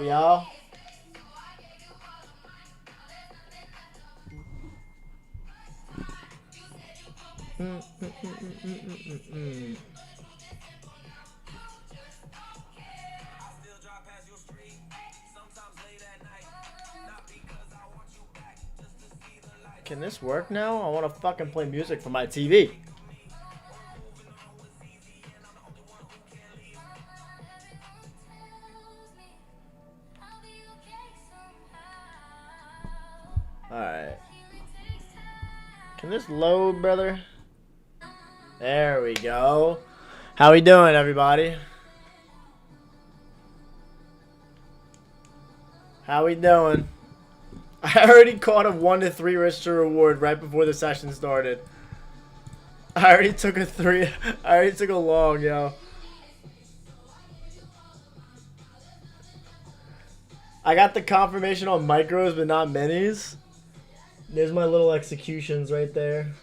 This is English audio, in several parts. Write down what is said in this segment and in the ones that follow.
up, y'all? Can this work now? I want to fucking play music for my TV. Alright. Can this load, brother? There we go. How we doing, everybody? How we doing? I already caught a 1 to 3 Richter reward right before the session started. I already took a 3. I already took a long, yo. I got the confirmation on micros, but not minis. There's my little executions right there.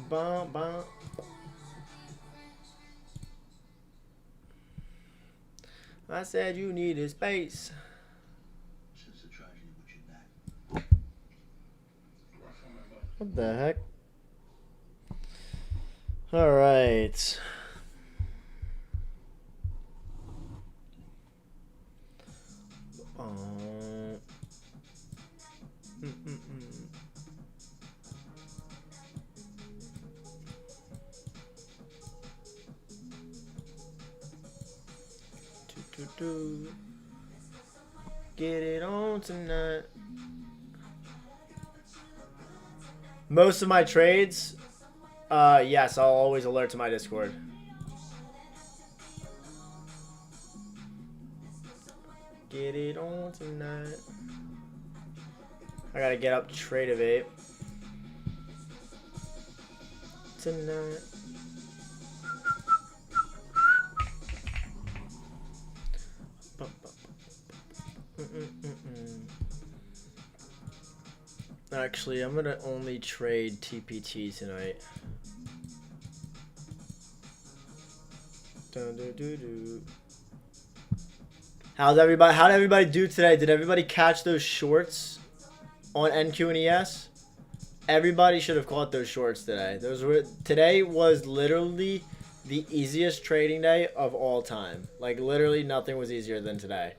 Bum, bum. I said you needed space. What the heck? All right. Get it on tonight. Most of my trades, yes, I'll always alert to my Discord. Get it on tonight. I gotta get up to Trade of 8 tonight. Actually, I'm gonna only trade TPT tonight. How'd everybody do today? Did everybody catch those shorts on NQ and ES? Everybody should have caught those shorts today. Today was literally the easiest trading day of all time. Like literally nothing was easier than today.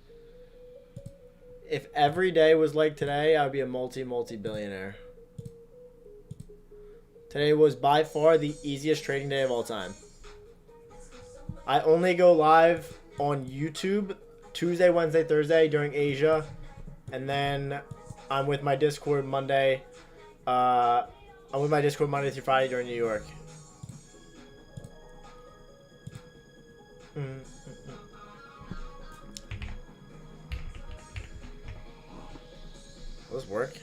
If every day was like today, I would be a multi-billionaire. Today was by far the easiest trading day of all time. I only go live on YouTube Tuesday, Wednesday, Thursday during Asia. And then I'm with my Discord Monday. I'm with my Discord Monday through Friday during New York. Will this work?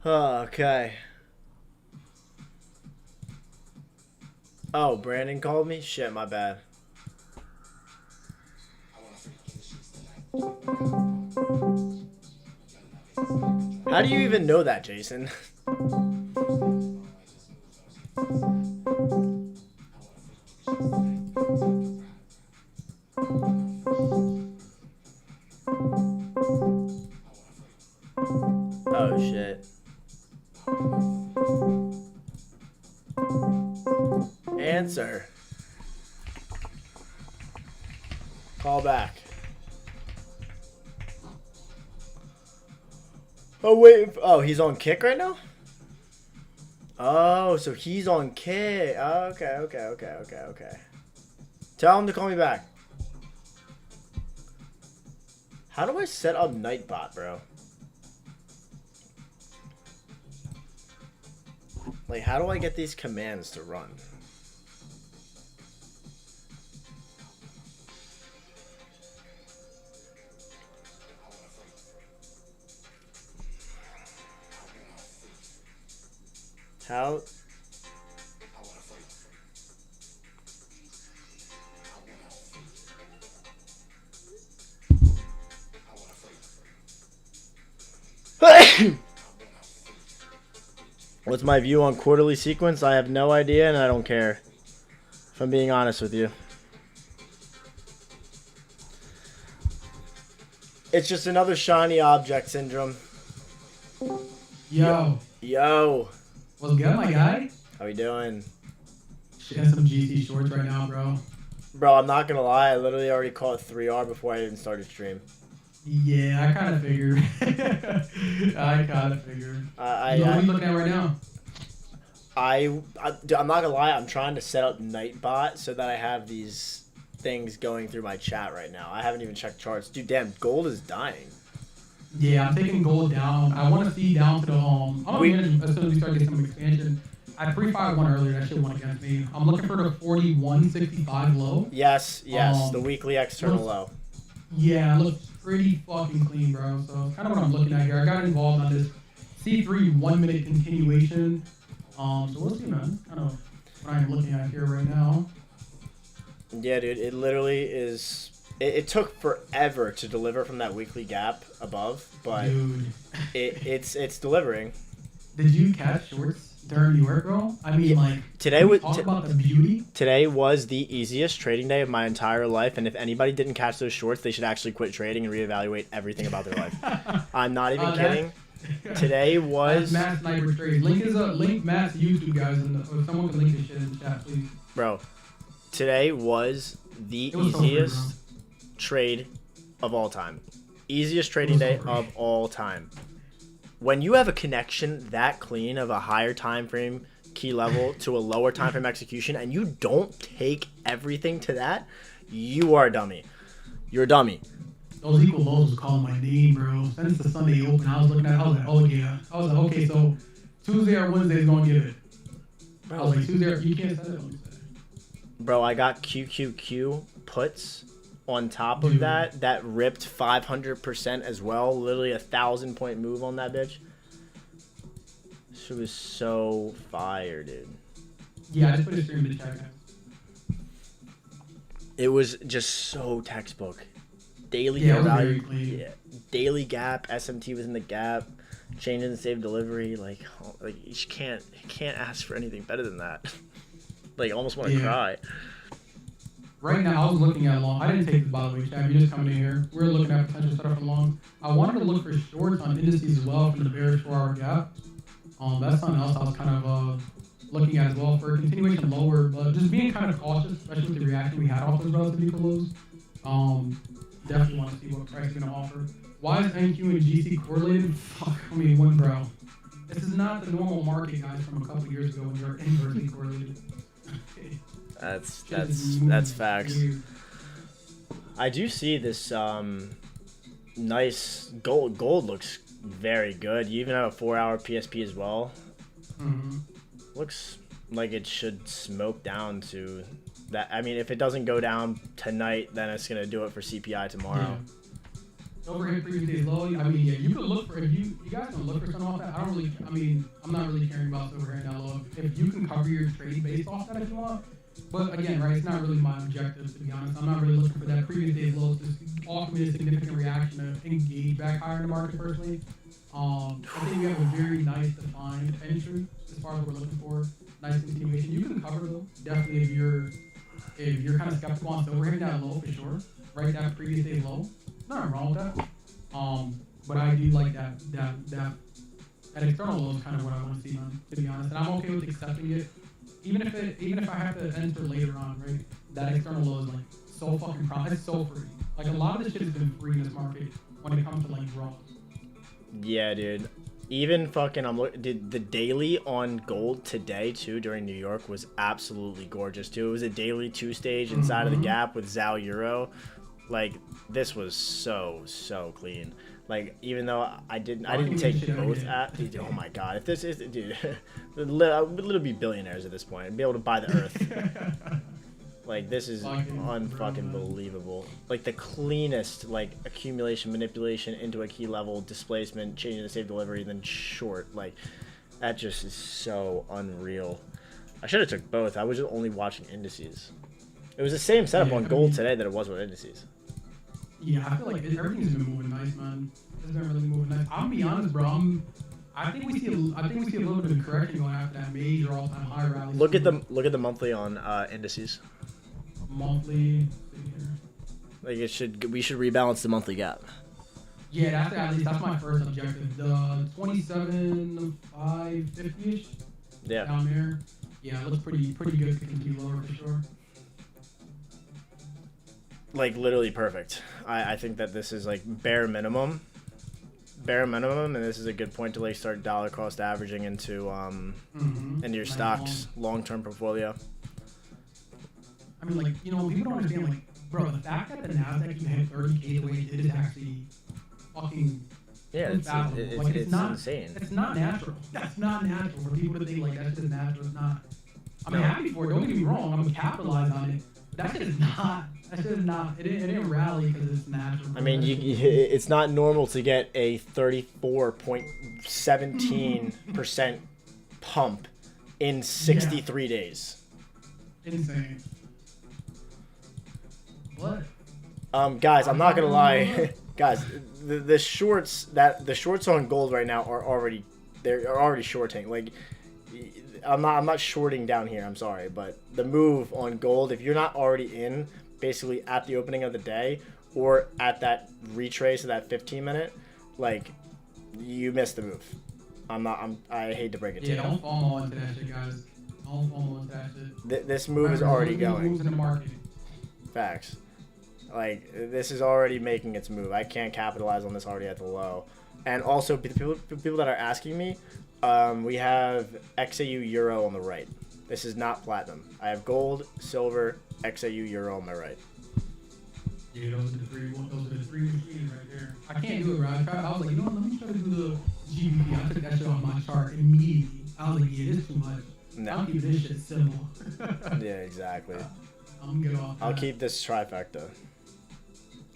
Okay. Oh, Brandon called me? Shit, my bad. How do you even know that, Jason? Oh, shit. Answer. Call back. Oh, wait. Oh, he's on kick right now? Oh, so he's on kick. Okay. Tell him to call me back. How do I set up Nightbot, bro? Like, how do I get these commands to run? How? What's my view on quarterly sequence? I have no idea and I don't care. If I'm being honest with you. It's just another shiny object syndrome. Yo. What's good, my guy? How we doing? She has some GC shorts right now, bro. Bro, I'm not gonna lie. I literally already caught 3R before I even started stream. Yeah, I kind of figured. What are you looking at right now? I'm not gonna lie. I'm trying to set up Nightbot so that I have these things going through my chat right now. I haven't even checked charts. Dude, damn, gold is dying. Yeah, I'm taking gold down. I want to see down to the I'm gonna manage as soon as we start getting some expansion. I 3-5-1 earlier. That shit went against me. I'm looking for the 41.65 low. Yes, the weekly external low. Yeah, it looks pretty fucking clean, bro. So it's kind of what I'm looking at here. I got involved on this C3 1-minute continuation. So we'll see, man. Kind of what I'm looking at here right now. Yeah, dude. It literally is. It took forever to deliver from that weekly gap above, but dude, it's delivering. Did you catch shorts during New York, bro? I mean, like, today was talk about the beauty. Today was the easiest trading day of my entire life, and if anybody didn't catch those shorts, they should actually quit trading and reevaluate everything about their life. I'm not even kidding. Today was Matt Sniper Trade. Link Matt's YouTube, guys, and someone can link this shit in the chat, please. Bro, today was the easiest trade of all time. Easiest trading day of all time. When you have a connection that clean of a higher time frame key level to a lower time frame execution and you don't take everything to that, you are a dummy. You're a dummy. Those equal lows was calling my name, bro. Since the Sunday open, I was looking at it, I was like, oh yeah. I was like, okay, so Tuesday or Wednesday is going to give it. Bro, I was like, Tuesday, you can't set it. Bro, I got QQQ puts on top of that ripped 500% as well. Literally 1,000-point move on that bitch. She was so fire, dude. Yeah, I just put a stream in the chat, guys. It was just so textbook. Daily value, daily gap. SMT was in the gap. Change in the save delivery. Like you can't ask for anything better than that. Like, I almost want to cry. Right now, I was looking at long. I didn't take the by the way, Chad. You just coming in here. We're looking at potential setup for long. I wanted to look for shorts on indices as well from the bearish 4-hour gap. That's something else I was kind of looking at as well for a continuation lower, but just being kind of cautious, especially with the reaction we had off those relative equal lows. Definitely want to see what price is going to offer. Why is NQ and GC correlated? Fuck, I mean, one, bro. This is not the normal market, guys, from a couple years ago when you're inversely correlated. That's facts. I do see this nice gold. Gold looks very good. You even have a 4-hour PSP as well. Mm-hmm. Looks like it should smoke down to that. I mean, if it doesn't go down tonight, then it's gonna do it for CPI tomorrow. Yeah. Overhit previous day's low. I mean, yeah, you could look for if you guys don't look for something off that. I don't really. I mean, I'm not really caring about overhit down low. If you can cover your trade based off that if you want. But again, right, it's not really my objective, to be honest. I'm not really looking for that previous day's low to offer me a significant reaction to engage back higher in the market personally. I think we have a very nice defined entry as far as what we're looking for. Nice continuation. You can cover though. Definitely if you're kind of skeptical on silver hitting that low for sure. Right, that previous day's low. Nothing wrong with that. But I do like that external low is kind of what I want to see, man, to be honest. And I'm okay with accepting it. Even if I have to enter later on, right? That external low is like so fucking it's so free. Like a lot of this shit has been free in this market when it comes to like draws. Yeah, dude. Even fucking did the daily on gold today too during New York was absolutely gorgeous too. It was a daily 2-stage inside of the gap with Zhao Euro. Like this was so clean. Like even though I didn't take both dude, oh my god, if this is dude, we'd literally be billionaires at this point and be able to buy the earth. Like this is unfucking believable. Like the cleanest like accumulation, manipulation into a key level, displacement, changing the save delivery, then short. Like that just is so unreal. I should have took both. I was just only watching indices. It was the same setup on gold today that it was with indices. Yeah, I feel like everything's been moving nice, man. It's been really moving nice. I'm gonna be honest, bro. I think we see a little bit of correction going after that major all-time high rally. Look at the monthly on indices. Monthly. Like we should rebalance the monthly gap. Yeah, that's my first objective. The 27,550-ish. Yeah. Down there. Yeah, it looks pretty good to continue lower for sure. Like literally perfect. I think that this is like bare minimum, and this is a good point to like start dollar cost averaging into into your stocks long-term portfolio. I mean, like, you know, people don't understand, like, bro, the fact that the Nasdaq even hit 30K the way it did is actually fucking it's not insane. It's not natural. That's not natural for people to think like that's just natural. It's not. I'm happy for it. Don't get me wrong. I'm gonna capitalize on it. But that shit is not. That shit is not. It didn't rally because it's natural. I mean, it's not normal to get a 34.17% pump in 63 days. Insane. What? Guys, I'm not gonna lie, guys. The shorts on gold right now are already shorting. Like, I'm not shorting down here. I'm sorry, but the move on gold, if you're not already in, basically at the opening of the day or at that retrace of that 15-minute, like, you missed the move. I hate to break it to you. Yeah, don't fall into that shit, guys. Don't fall into that shit. This move is already going. Moves in the market. Facts. Like, this is already making its move. I can't capitalize on this already at the low. And also, people that are asking me, we have XAU Euro on the right. This is not platinum. I have gold, silver, XAU Euro on my right. Yeah, those are the three machines right there. I can't do it, right? I was like, you know what, let me try to do the GBP. I took that shit off my chart immediately. I was like, yeah, this is too much. No. I'll keep this shit simple. Yeah, exactly. I'm gonna get off that. I'll keep this trifecta.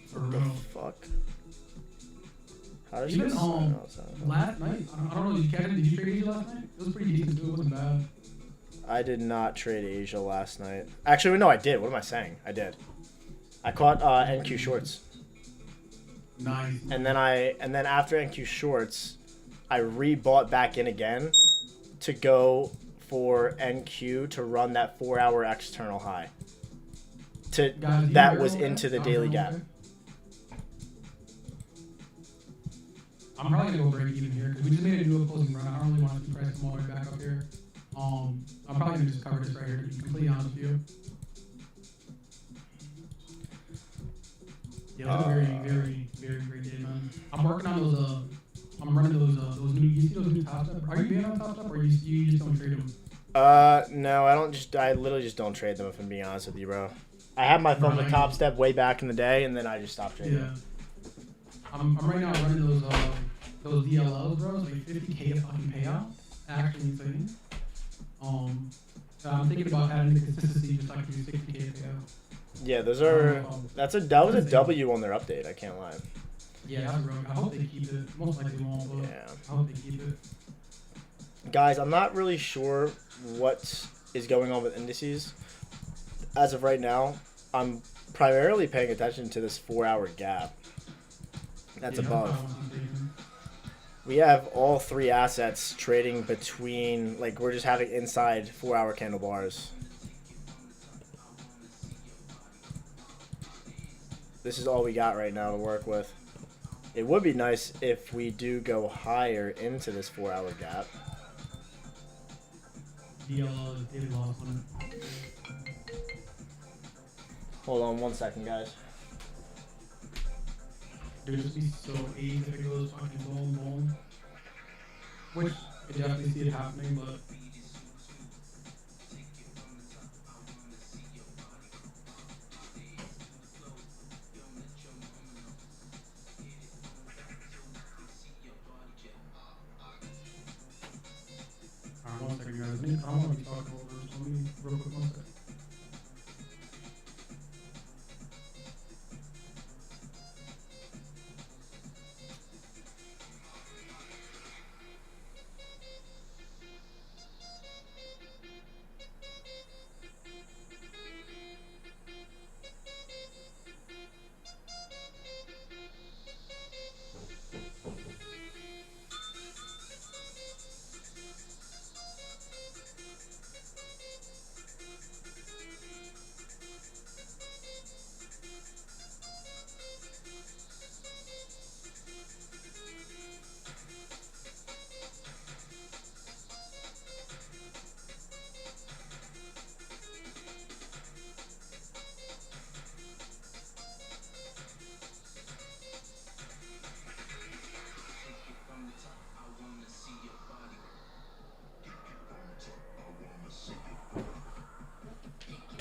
For what real. the fuck? How does Even she last night, I don't know, did you catch it? Did you trade Asia last night? It was pretty decent too, it wasn't bad. I did not trade Asia last night. Actually, no, I did. What am I saying? I did. I caught NQ shorts. Nice. And then after NQ shorts, I rebought back in again to go for NQ to run that 4-hour external high. That was into the daily gap. I'm probably gonna go break even here because we just made a new opposing run. I don't really want to see price all the way back up here. I'm probably gonna just cover this right here to be completely honest with you. Yeah, that's a very great day, man. I'm working on those. I'm running those new. You see those new Top Step? Are you being on Top Step, or you just don't trade them? No, I literally just don't trade them. If I'm being honest with you, bro. I had my phone with Top Step way back in the day, and then I just stopped trading. Yeah. I'm right now running those DLLs, bro. It's like 50K a fucking payout. Actually insane. So I'm thinking about adding the consistency just like do 60K payout. Yeah, those are. That was a W on their update. I can't lie. Yeah, that's real. I hope they keep it. Most likely won't, but yeah. I hope they keep it. Guys, I'm not really sure what is going on with indices. As of right now, I'm primarily paying attention to this 4-hour gap. That's above. We have all three assets trading between, like, we're just having inside 4-hour candle bars. This is all we got right now to work with. It would be nice if we do go higher into this 4-hour gap. Hold on 1 second, guys. Dude, just be so AIDS if it goes fucking boom, boom. Which, I definitely see it happening, but... Alright, 1 second, guys. I don't want to be talking over, so let me, real quick, 1 second.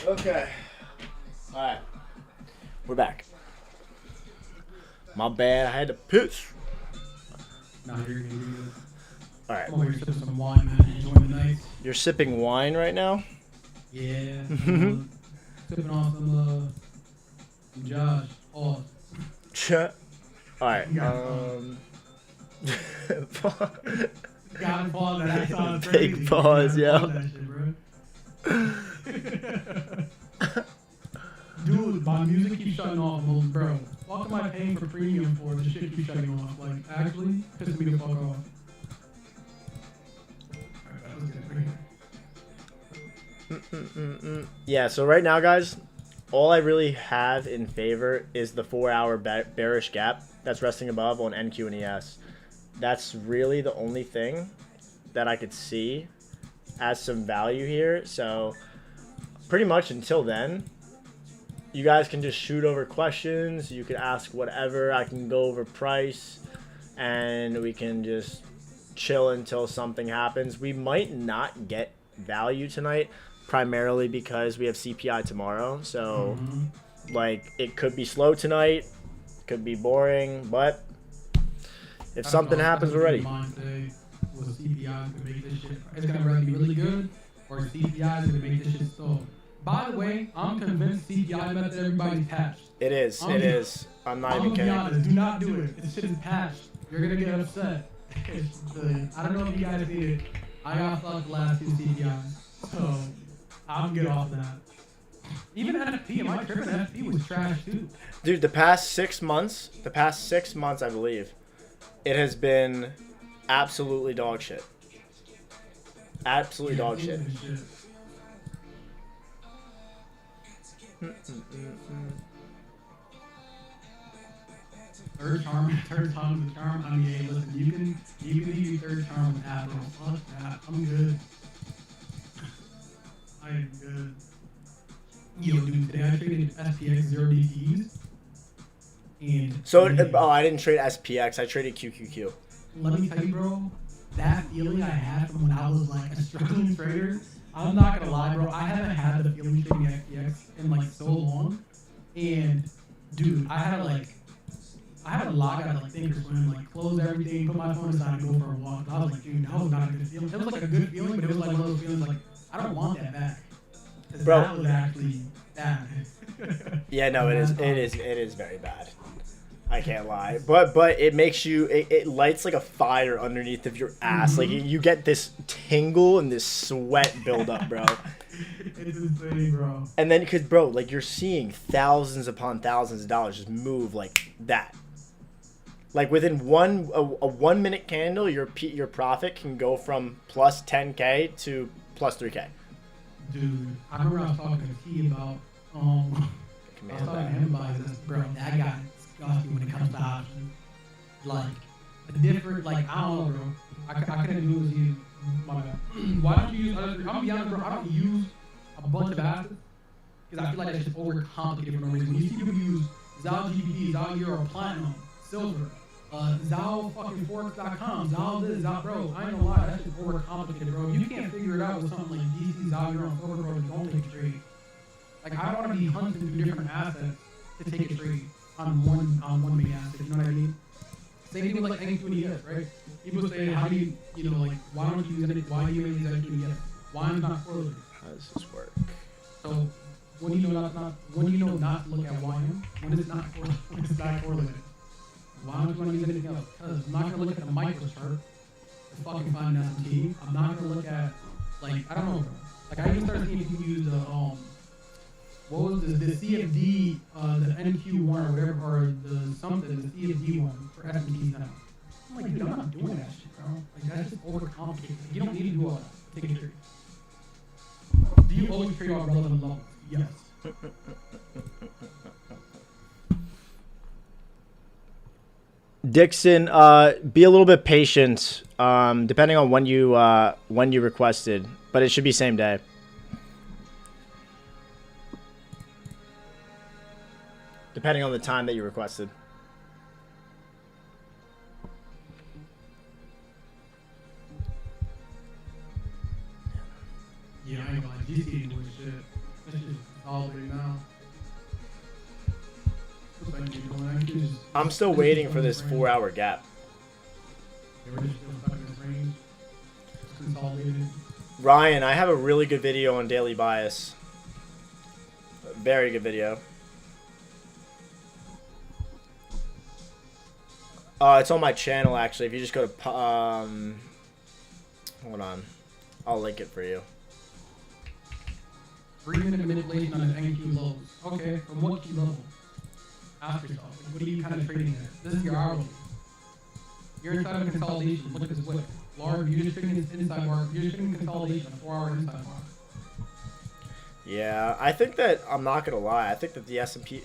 Okay. Alright. We're back. My bad, I had to piss. Nah, you're good. Alright. I'm over here sipping some wine, man. Enjoying the night. You're sipping wine right now? Yeah. Sipping on some Josh. Oh. Alright. Gotta pause that. That sounds Take crazy. pause, You yo. gotta pause that shit, bro. Dude, my music keeps shutting off, bro. What am I paying for premium for? This shit keeps shutting off. Like, actually, pissing me the fuck off. Alright, let's get it right here. Yeah, so right now, guys, all I really have in favor is the 4-hour bearish gap that's resting above on NQ and ES. That's really the only thing that I could see as some value here. So pretty much until then, you guys can just shoot over questions. You can ask whatever. I can go over price, and we can just chill until something happens. We might not get value tonight, primarily because we have CPI tomorrow. So, like, it could be slow tonight, could be boring, but if something happens, we're ready. CPI is gonna make this shit. It's gonna really be really good, or CPI is gonna make this shit stall. By the way, I'm convinced CPI method everybody's patched. It is. It is. I'm not even kidding. I'm gonna be honest. Do not do it. This shit is patched. You're gonna get upset. I don't know if you guys see it. I got fucked the last 2 CPIs, so I'm good off that. Even FP, my tripping FP was trash too. Dude, the past 6 months, I believe, it has been absolutely dog shit. Absolutely dog shit. Third time is a charm. I mean, hey, listen, you can do third charm with Apple. Fuck that. I'm good. I am good. Yo, dude, today I traded SPX 0 DTs. And So, I didn't trade SPX. I traded QQQ. Let me tell you, bro, that feeling I had from when I was like a struggling trader, I'm not gonna lie, bro, I haven't had the feeling trading SPX in like so long. And dude, I had to log out of like Thinkorswim, like close everything, put my phone aside, and go for a walk. I was like, dude, that was not a good feeling. It was like a good feeling, but it was like one of those feelings like I don't want that back. Bro, that was actually bad. Yeah, no, it is very bad. I can't lie, but it makes you, it lights like a fire underneath of your ass. Like you get this tingle and this sweat build up, bro. It's insane, bro. And then, because bro, like you're seeing thousands upon thousands of dollars just move like that. Like within a 1 minute candle, your profit can go from plus 10K to plus 3K. Dude, I remember I was talking to T about I was talking to him about this, bro. That guy disgusting when it comes to options. Like a different, like I don't know, bro. I couldn't do as you. My bad. Why don't you use other? I'm gonna be honest, bro. I don't use a bunch of assets, because I feel like that's just overcomplicated for no reason. When you see people use Zal GPD, Zal Euro, Platinum, Silver, Zal fucking Forex.com, Zal this, Zal bro. I ain't gonna lie, that's just overcomplicated, bro. If you can't figure it out with something like DC, Zal Euro, and Silver, bro, don't take a trade. Like I don't want to be hunting through different assets to take a trade on one big asset. You know what I mean? Same thing with like NQ and ES, right? People say, how do you know, like why don't you use any? Why do you use NQ and ES? Why is not correlated? How does this work? So when do you know not to look at YM? When it's not correlated? Why don't you want to use anything else? Because I'm not gonna look at the micro chart to fucking find an S&P. I'm not gonna look at like I don't know, bro. Like I even started seeing people use the what was the CFD, the NQ1 or whatever, or the something, the CFD one for S&Ps now. I'm like, dude, I'm not doing that shit, bro. Like that's just overcomplicated. You don't need to do all that. Take a trade. Do you always trade off relevant levels? Yes. Dixon, be a little bit patient, depending on when you requested, but it should be same day. Depending on the time that you requested. Yeah, I ain't gonna lie. GC ain't doing shit. That's just all the way now. I'm still waiting for this 4-hour gap. Ryan, I have a really good video on daily bias. A very good video. It's on my channel actually. If you just go to hold on, I'll link it for you. 3-minute manipulation on an NQ lows. Okay, from what key level? Ask yourself, like, what are you kind of trading at? This is your hourly. You're inside of a consolidation. Look at this wick. Large, you're just trading this inside bar. You're just trading consolidation, a 4-hour inside bar. Yeah, I think that, I'm not going to lie, I think that the S&P,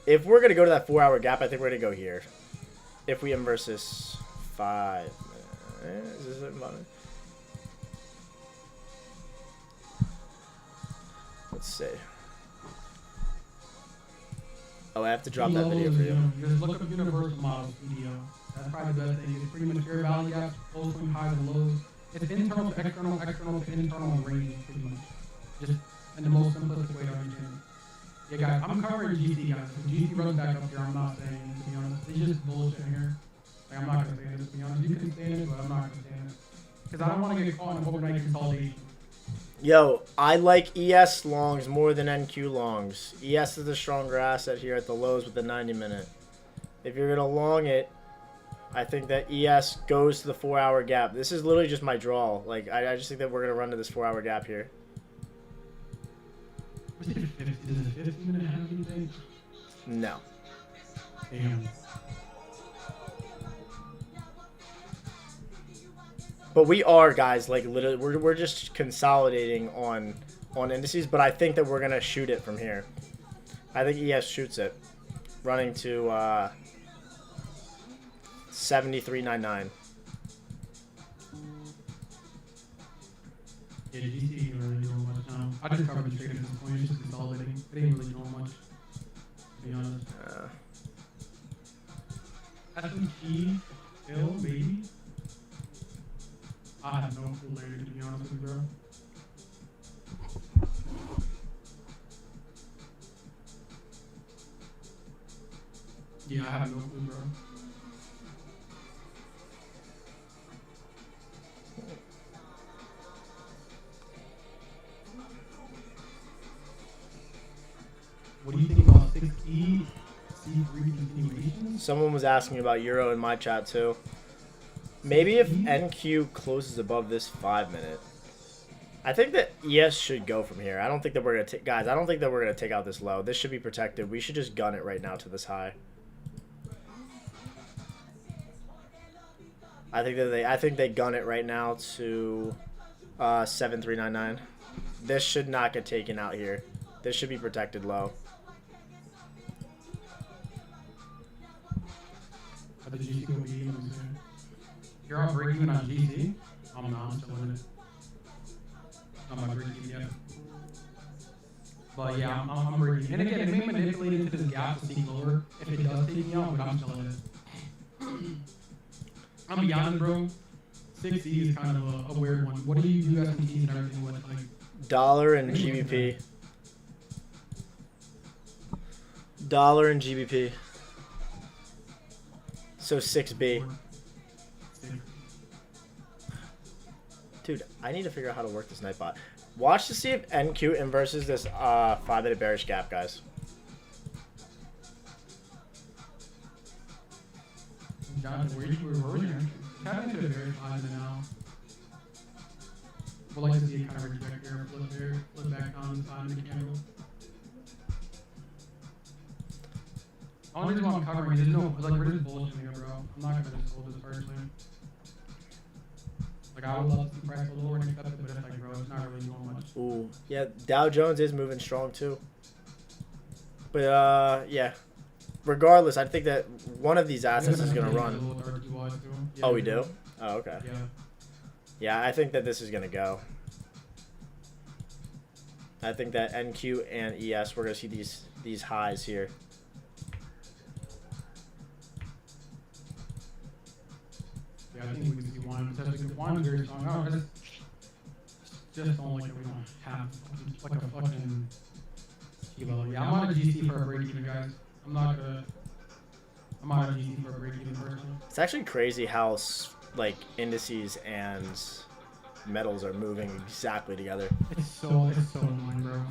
if we're going to go to that 4-hour gap, I think we're going to go here. If we inverse this 5, is this it? Let's see. Oh, I have to drop that video for you. Just look up universal models video. That's probably the best thing. It's pretty much fair value gaps, close swing highs and lows. It's internal to external, external to internal range, pretty much. Just in the most simplistic way to understand it. Yeah, guys, I'm covering GC, guys. If GC runs back up here, I'm not saying it, to be honest. It's just bullshit here. Like, I'm not going to say this, to be honest. You can stand it, but I'm not going to stand it. Because I don't want to get caught in overnight consolidation. Yo, I like ES longs more than NQ longs. ES is the stronger asset here at the lows with the 90-minute. If you're going to long it, I think that ES goes to the 4-hour gap. This is literally just my draw. Like, I just think that we're going to run to this 4-hour gap here. Was it 50? Does it 15-minute have anything? No. Damn. But we are, guys, like, literally, we're just consolidating on indices, but I think that we're going to shoot it from here. I think ES shoots it. Running to 73.99. Yeah, GC ain't really doing much now. I just covered the trade at this point. It's just consolidating. It ain't really doing much, to be honest. S&P, Hill, maybe? I have no clue, Larry, to be honest with you, bro. Yeah, I have no clue, bro. What do you think about 6E, C3 continuation? Someone was asking about Euro in my chat, too. Maybe if NQ closes above this 5-minute, I think that ES should go from here. I don't think that we're gonna guys. I don't think that we're gonna take out this low. This should be protected. We should just gun it right now to this high. I think they gun it right now to 7399. This should not get taken out here. This should be protected low. How did GC go B? You're all break even on GC? I'm not, I'm still in it. I'm not breaking even yet. But yeah, I'm breaking. And again, it may manipulate into this gap to seek lower if it does take me out, but I'm still in it. I'm be honest, bro. 6E is kind of a weird one. What do you guys some keys and everything with? Like, Dollar and GBP. Dollar and GBP. So 6B. Dude, I need to figure out how to work this Nightbot. Watch to see if NQ inverses this 5-minute bearish gap, guys. Jonathan, where you tap into a very high now. We'll like to see it kind of reject here, flip here, flip back down the side of the candle. The only reason why I'm covering is no, like we're just bullshitting here, bro. I'm not gonna just hold this personally. Like I would love to see price go lower and accept it, but it's like, bro, it's not really doing much. Ooh, yeah, Dow Jones is moving strong too. But yeah. Regardless, I think that one of these assets is gonna run. Oh, we do? Oh, okay. Yeah. Yeah, I think that this is gonna go. I think that NQ and ES, we're gonna see these highs here. Yeah, I think we can see one. Especially the one very strong. I just don't like that we don't have like a fucking kilo. Yeah, I'm on a GC for a break even, guys. I'm on a GC for a break even personally. It's actually crazy how like indices and metals are moving exactly together. It's so annoying, bro.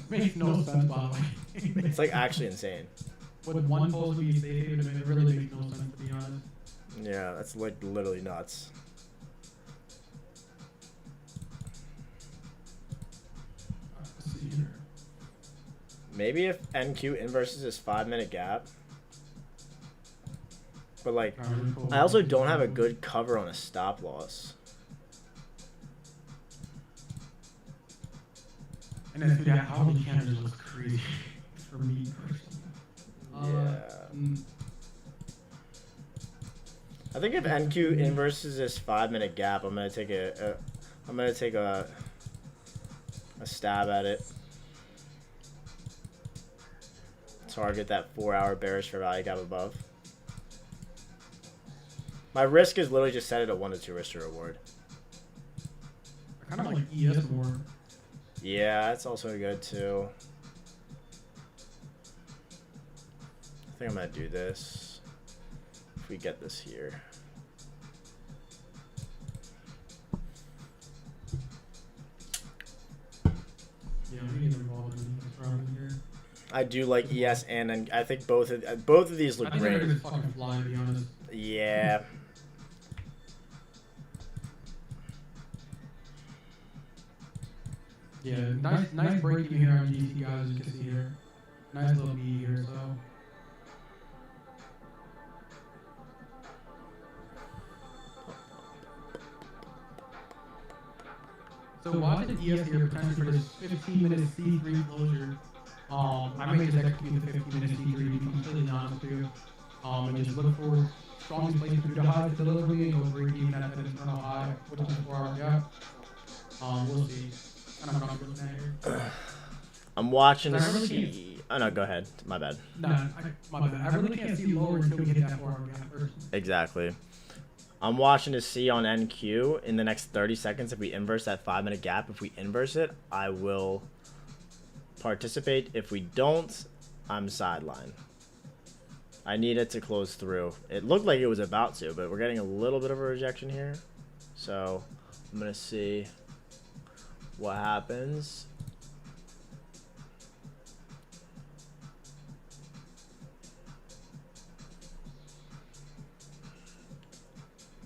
Makes no sense, by the way. It's like actually insane. With one post we say hey, it really makes no sense to be honest. Yeah, that's like literally nuts. Let's see here. Maybe if NQ inverses this 5-minute gap. But like, I also don't have a good cover on a stop loss. And then through that, how the candle just looks crazy for me personally. Yeah. I think if NQ inverses this 5-minute gap, I'm gonna take a stab at it. Target that 4-hour bearish fair value gap above. My risk is literally just set it at 1 to 2 risk to reward. I kind of like ES more. Yeah, that's also good too. I think I'm gonna do this. If we get this here. Yeah, we get involved in this problem here. I do like ES and I think both of these look I think great. they're just fucking fly, to be honest. Yeah. Yeah, nice break even here on GC, guys, as you can see here. Nice little B here, so. So watching ES here potentially for this 15-minute C3 closure, I may just execute the 15-minute C3 to be completely honest with you. And just look for strongest place through the high to delivery and go break even at that internal high, which is 4-hour gap. We'll see. I'm watching to see. Oh no, go ahead. My bad. Nah, my bad. I really can't see lower until we hit that 4-hour gap first. Exactly. I'm watching to see on NQ in the next 30 seconds if we inverse that 5-minute gap. If we inverse it, I will participate. If we don't, I'm sideline. I need it to close through. It looked like it was about to, but we're getting a little bit of a rejection here. So I'm going to see what happens.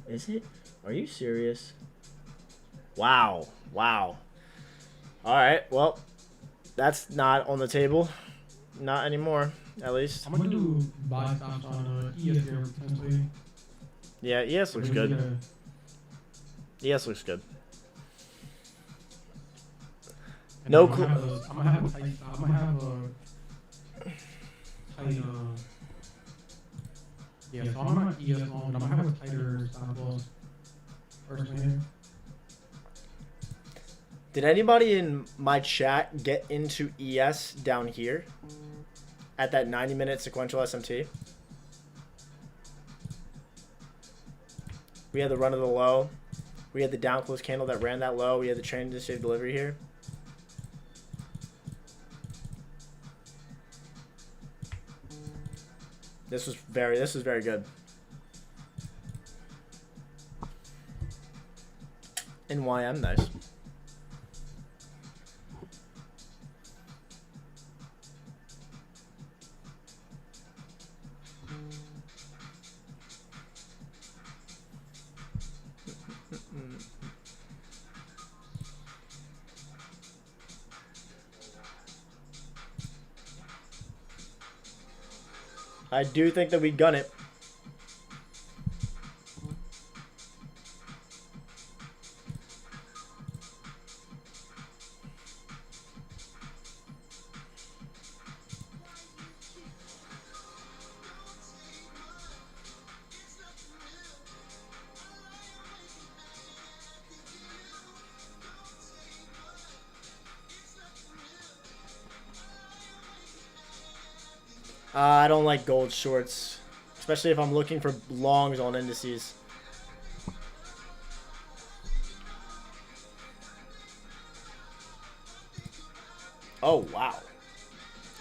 Is it? Are you serious? Wow. Wow. Alright, well, that's not on the table. Not anymore, at least. I'm gonna do buy stops on ES here potentially. Yeah, ES looks good. ES looks good. No clue. I'm gonna have a tight stop. I'm gonna have a tight, yeah, so I'm not ES long, but I'm gonna have a tighter stop loss personally here. Did anybody in my chat get into ES down here? At that 90-minute sequential SMT? We had the run of the low. We had the down close candle that ran that low. We had the train to save delivery here. This was very good. NYM, nice. I do think that we gun it. I don't like gold shorts, especially if I'm looking for longs on indices. Oh, wow.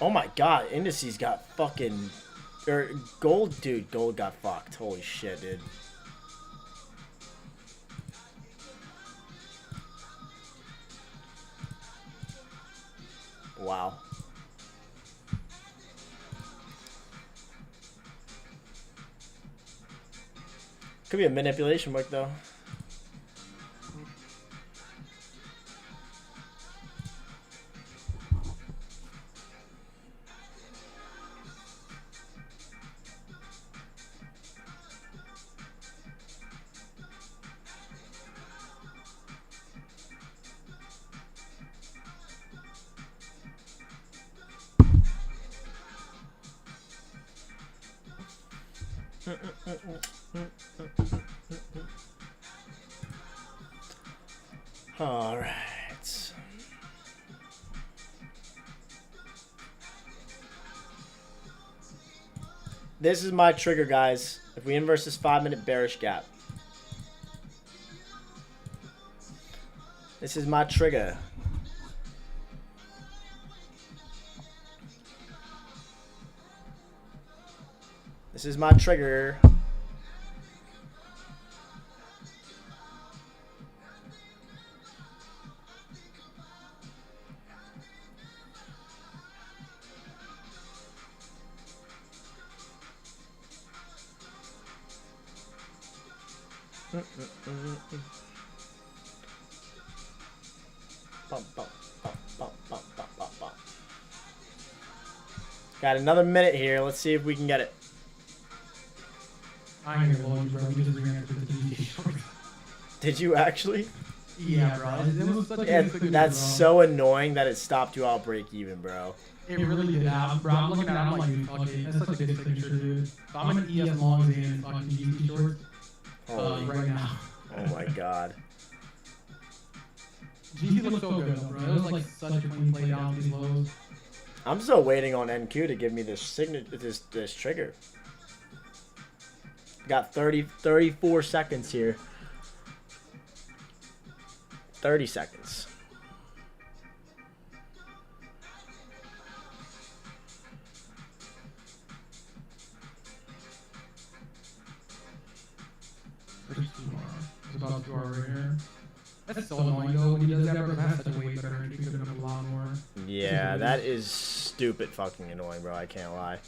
Oh my god, indices got fucking... gold, dude, gold got fucked. Holy shit, dude. Wow. Could be a manipulation work, though. All right. This is my trigger, guys. If we inverse this 5-minute bearish gap. This is my trigger. This is my trigger. Got another minute here. Let's see if we can get it. I ain't gonna hold you, bro. We just ran after the DT short. Did you actually? Yeah, bro. It was such a Yeah, good that's bro. so annoying that it stopped you out break even, bro. It really did. Bro, I'm looking at it, I'm like, dude, fuck it. That's such a good signature, dude. So I'm in ES longs and fucking GT shorts right now. Oh my god. GT looks so good, though, bro. It was like such a clean play down these lows. I'm still waiting on NQ to give me this this trigger. Got 34 seconds here. 30 seconds. It's about 2 hours right here. That's so annoying though when he does that, bro. That's such a way better entry. Could have been a lot more. Yeah, that is stupid fucking annoying, bro. I can't lie.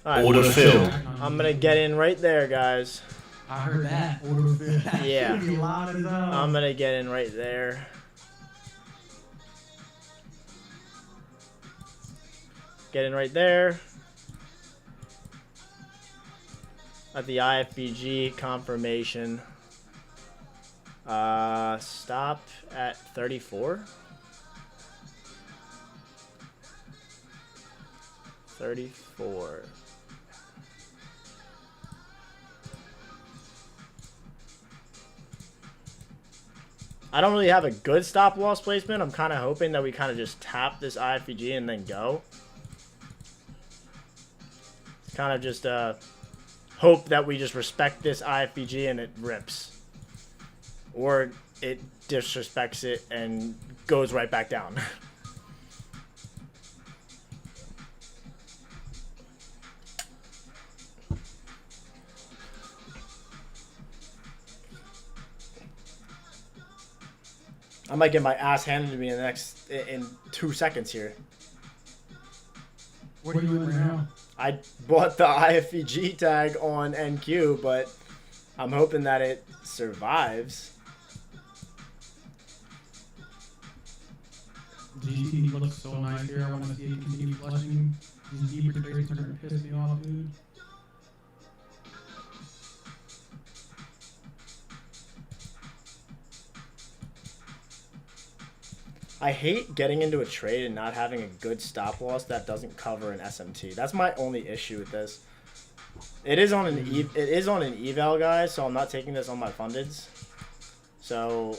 Alright, Order filled. I'm gonna get in right there, guys. I heard that. Order filled. Yeah. Should be loud as hell. I'm gonna get in right there. Get in right there. At the IFBG confirmation. Stop at 34. 34. I don't really have a good stop loss placement. I'm kind of hoping that we kind of just tap this IFVG and then go. Kind of just hope that we just respect this IFVG and it rips. Or it disrespects it and goes right back down. I might get my ass handed to me in 2 seconds here. What are you doing right now? I bought the IFVG tag on NQ, but I'm hoping that it survives. GT looks so nice here. I want to see it continue flushing. These deeper trades are going to piss me off, dude. I hate getting into a trade and not having a good stop loss that doesn't cover an SMT. That's my only issue with this. It is on an eval, guys, so I'm not taking this on my fundeds. So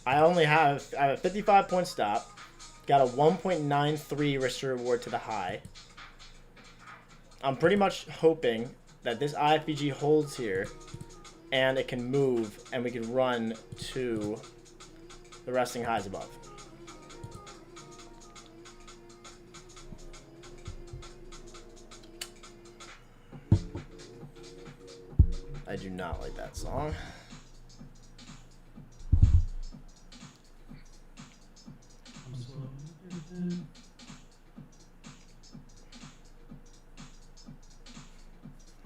I have a 55-point stop, got a 1.93 risk to reward to the high. I'm pretty much hoping that this IFVG holds here and it can move and we can run to the resting highs above. I do not like that song.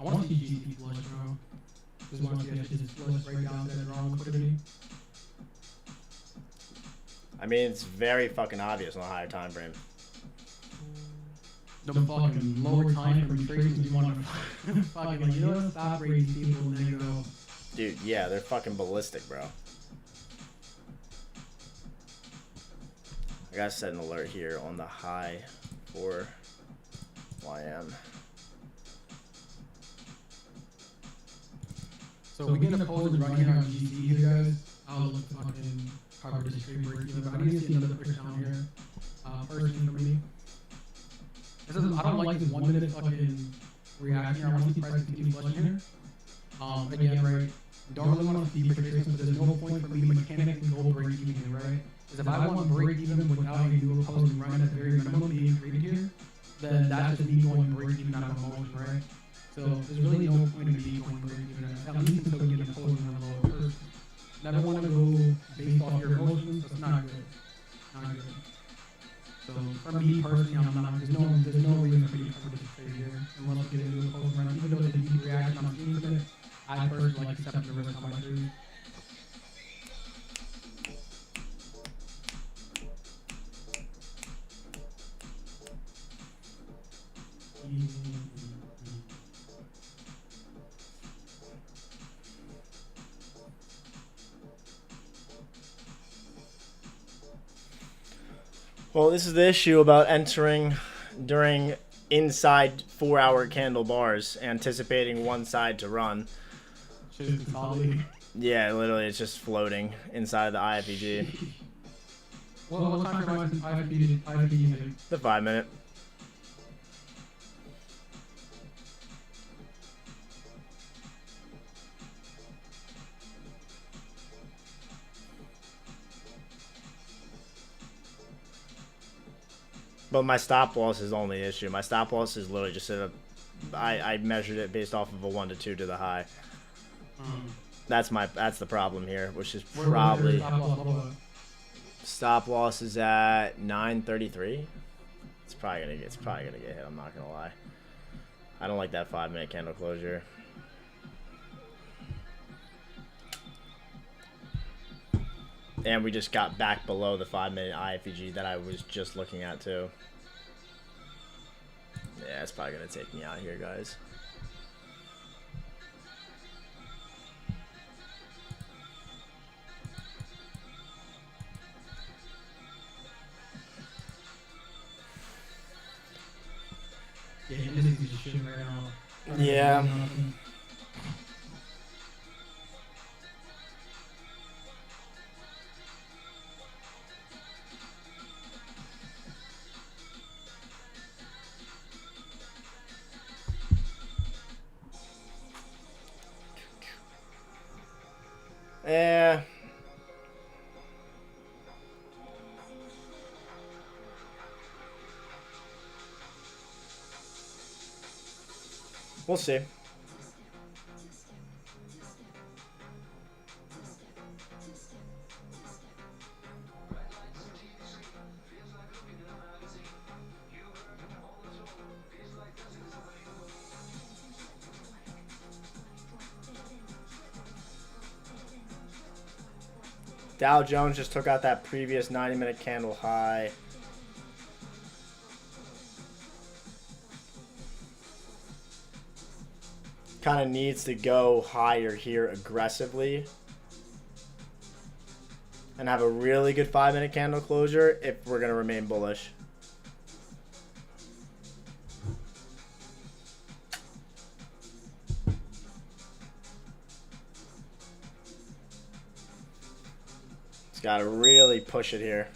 I want to see GT flush, bro. Just want to see that shit just flush right down to that wrong liquidity. I mean, it's very fucking obvious on a higher time frame. The fucking lower time from trades you want to fucking like, you know, stop raising people and then go. Dude, yeah, they're fucking ballistic, bro. I gotta set an alert here on the high for YM. So we get a pose right here on GC here, guys. I'll look to fucking cover this trade break even, but I need to see another push down here. First thing for me. This is, I don't like this 1 minute fucking reaction here. I want to see price continue flushing here. Again, right, don't really want to see trades, but there's no point for me to mechanically go break even here, right? Because if I want to break even without a new opposing run at the very minimum being traded here, then that's just me going break even out of emotion, right? So there's really no point in me going break even at least until we get an opposing run lower first. Never want to go based off your emotions. That's not good. Not good. So for me personally, there's no reason for me to cover this trade here unless we get into a opposing run. Even though it's a deep reaction I'm seeing from it, I personally like accepting the risk on my trade. Well, this is the issue about entering during inside 4-hour candle bars, anticipating one side to run. Just consolidating. Yeah, literally, it's just floating inside the IFVG. Well, what time frame is IFVG? The 5 minute. But my stop loss is the only issue. My stop loss is literally just I measured it based off of a 1 to 2 to the high. That's the problem here, which is probably stop loss is at 933. It's probably gonna get hit. I'm not gonna lie. I don't like that 5 minute candle closure. And we just got back below the 5 minute IFVG that I was just looking at too. Yeah, it's probably gonna take me out here, guys. Yeah, this is just shit right now. Yeah. Eh. We'll see. Dow Jones just took out that previous 90-minute candle high. Kind of needs to go higher here aggressively. And have a really good 5-minute candle closure if we're going to remain bullish. It's got to really push it here.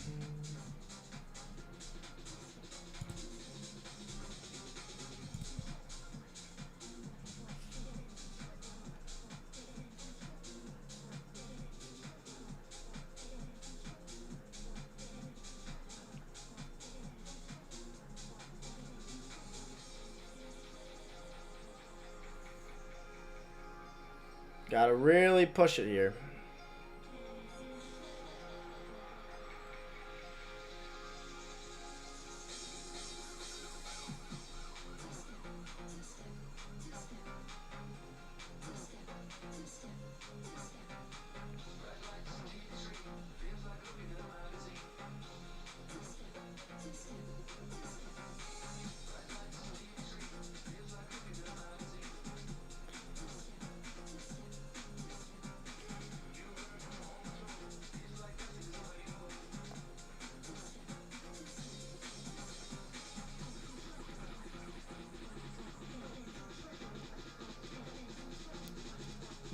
Got to really push it here.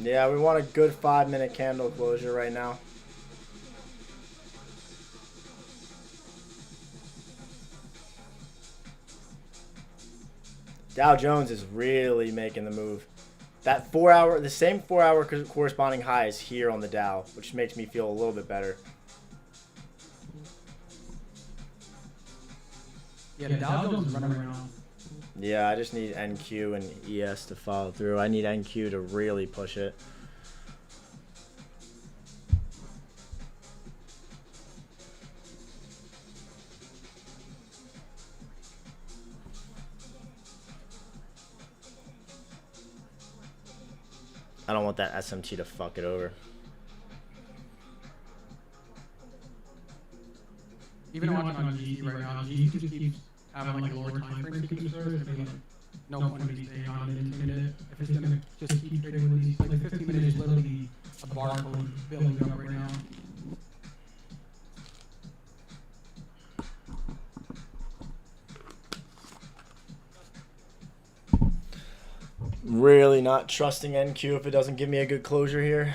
Yeah, we want a good 5-minute candle closure right now. Dow Jones is really making the move. That the same 4-hour corresponding high is here on the Dow, which makes me feel a little bit better. Yeah, the Dow Jones is running around. Yeah, I just need NQ and ES to follow through. I need NQ to really push it. I don't want that SMT to fuck it over. Even watching on GC right now, GC just keeps having like a lower time frame to keep started. I mean, no point in me staying on it into a minute. If it's gonna just keep trading with these, like 15 minutes is literally a barcode building up right now. Really not trusting NQ if it doesn't give me a good closure here.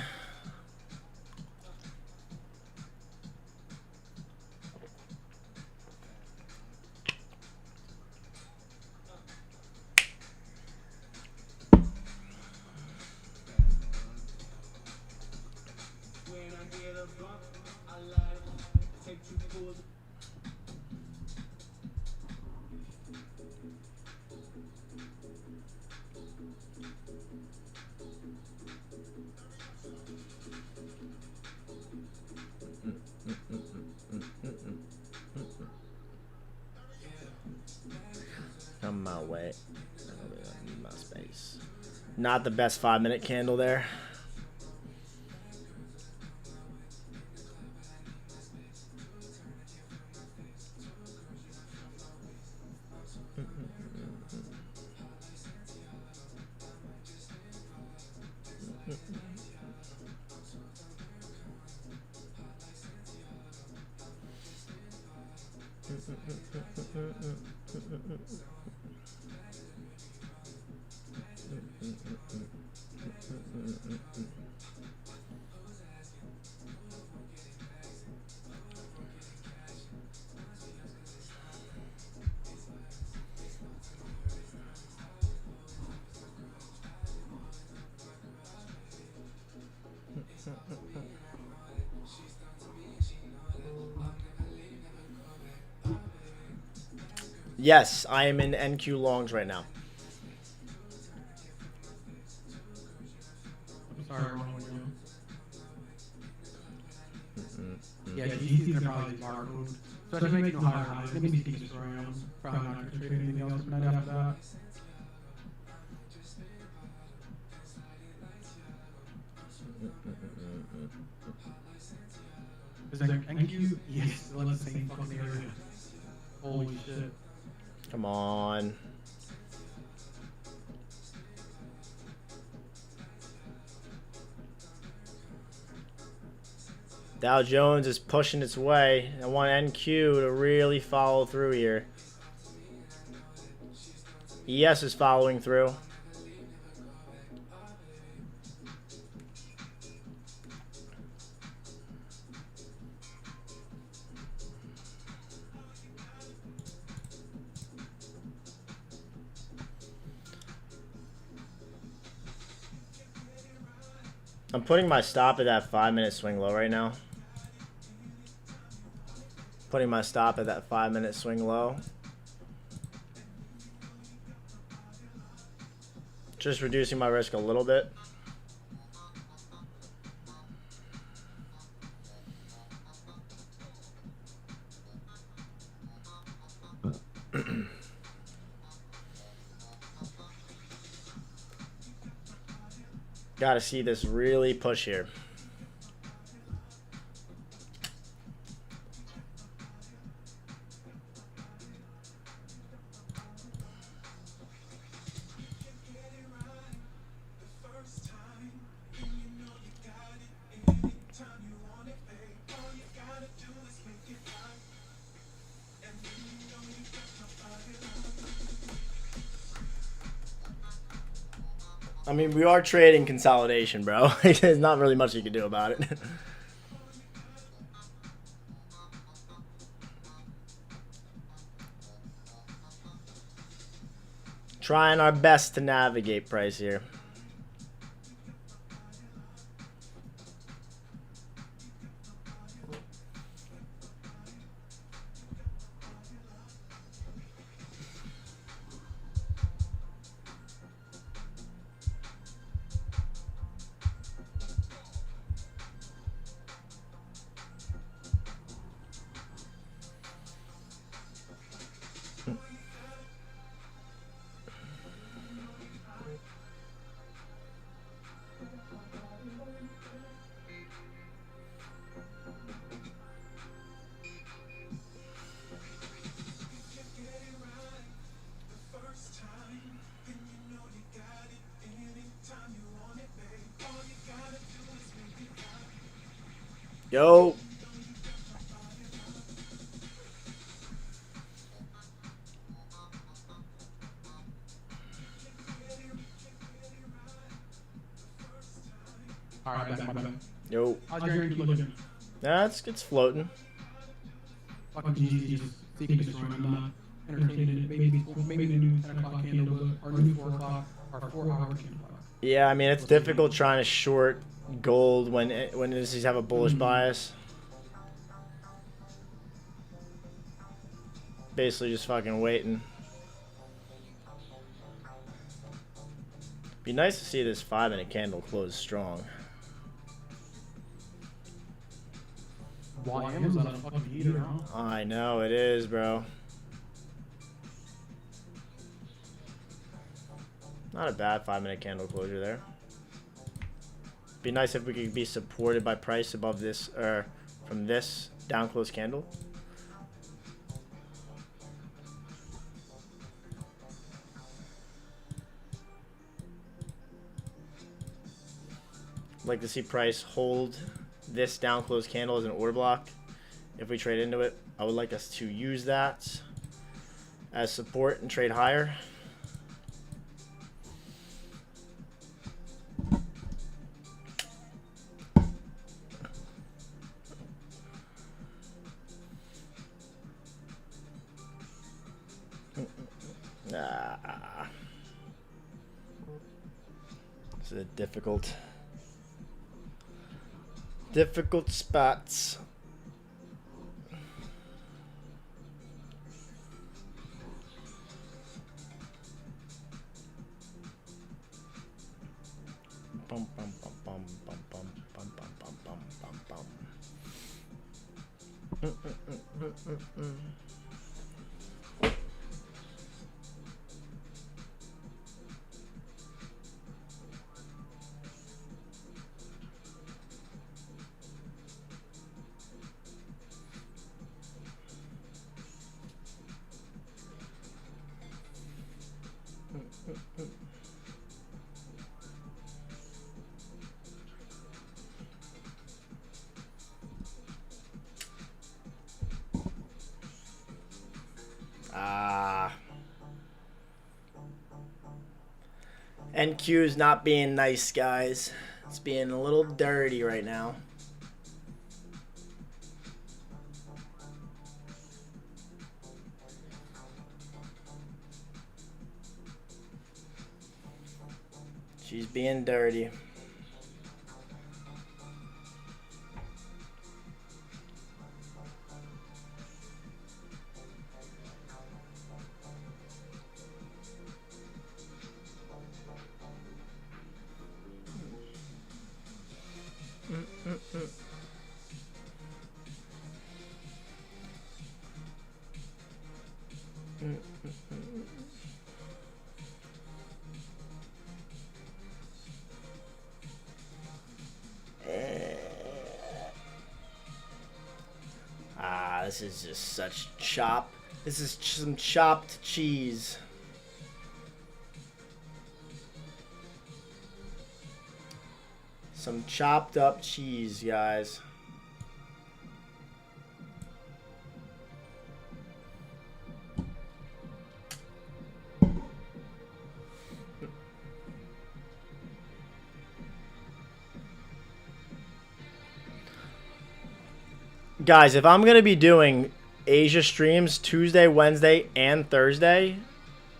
Come my way. My space. Not the best 5-minute candle there. Yes, I am in NQ longs right now. I'm sorry, wrong one, yo. Yeah, GC's are probably smart move. Especially making higher highs. Maybe he can destroy them. Probably not going to trade anything else from that after that. Is that NQ? Yes, still in the same fucking area. Holy shit. Come on. Dow Jones is pushing its way. I want NQ to really follow through here. ES is following through. I'm putting my stop at that 5-minute swing low right now. Putting my stop at that 5-minute swing low. Just reducing my risk a little bit. Gotta see this really push here. I mean, we are trading consolidation, bro. There's not really much you can do about it. Trying our best to navigate price here. Yo. Alright, back. Yo. How's your energy looking? Nah, it's floating. Fucking GG just seeking destroying. I'm not entertaining it. Maybe the new 10 o'clock candle, or new 4 o'clock, or 4-hour candle. Yeah, I mean, it's difficult trying to short gold when indices have a bullish bias. Basically just fucking waiting. Be nice to see this 5-minute candle close strong. YM is on a fucking heater, huh? I know it is, bro. Not a bad 5-minute candle closure there. Be nice if we could be supported by price above this, or from this down close candle. Like to see price hold this down close candle as an order block. If we trade into it, I would like us to use that as support and trade higher. This is a difficult spots. NQ is not being nice, guys. It's being a little dirty right now. She's being dirty. This is just such chop. This is some chopped cheese. Some chopped up cheese, guys. Guys, if I'm going to be doing Asia streams Tuesday, Wednesday, and Thursday,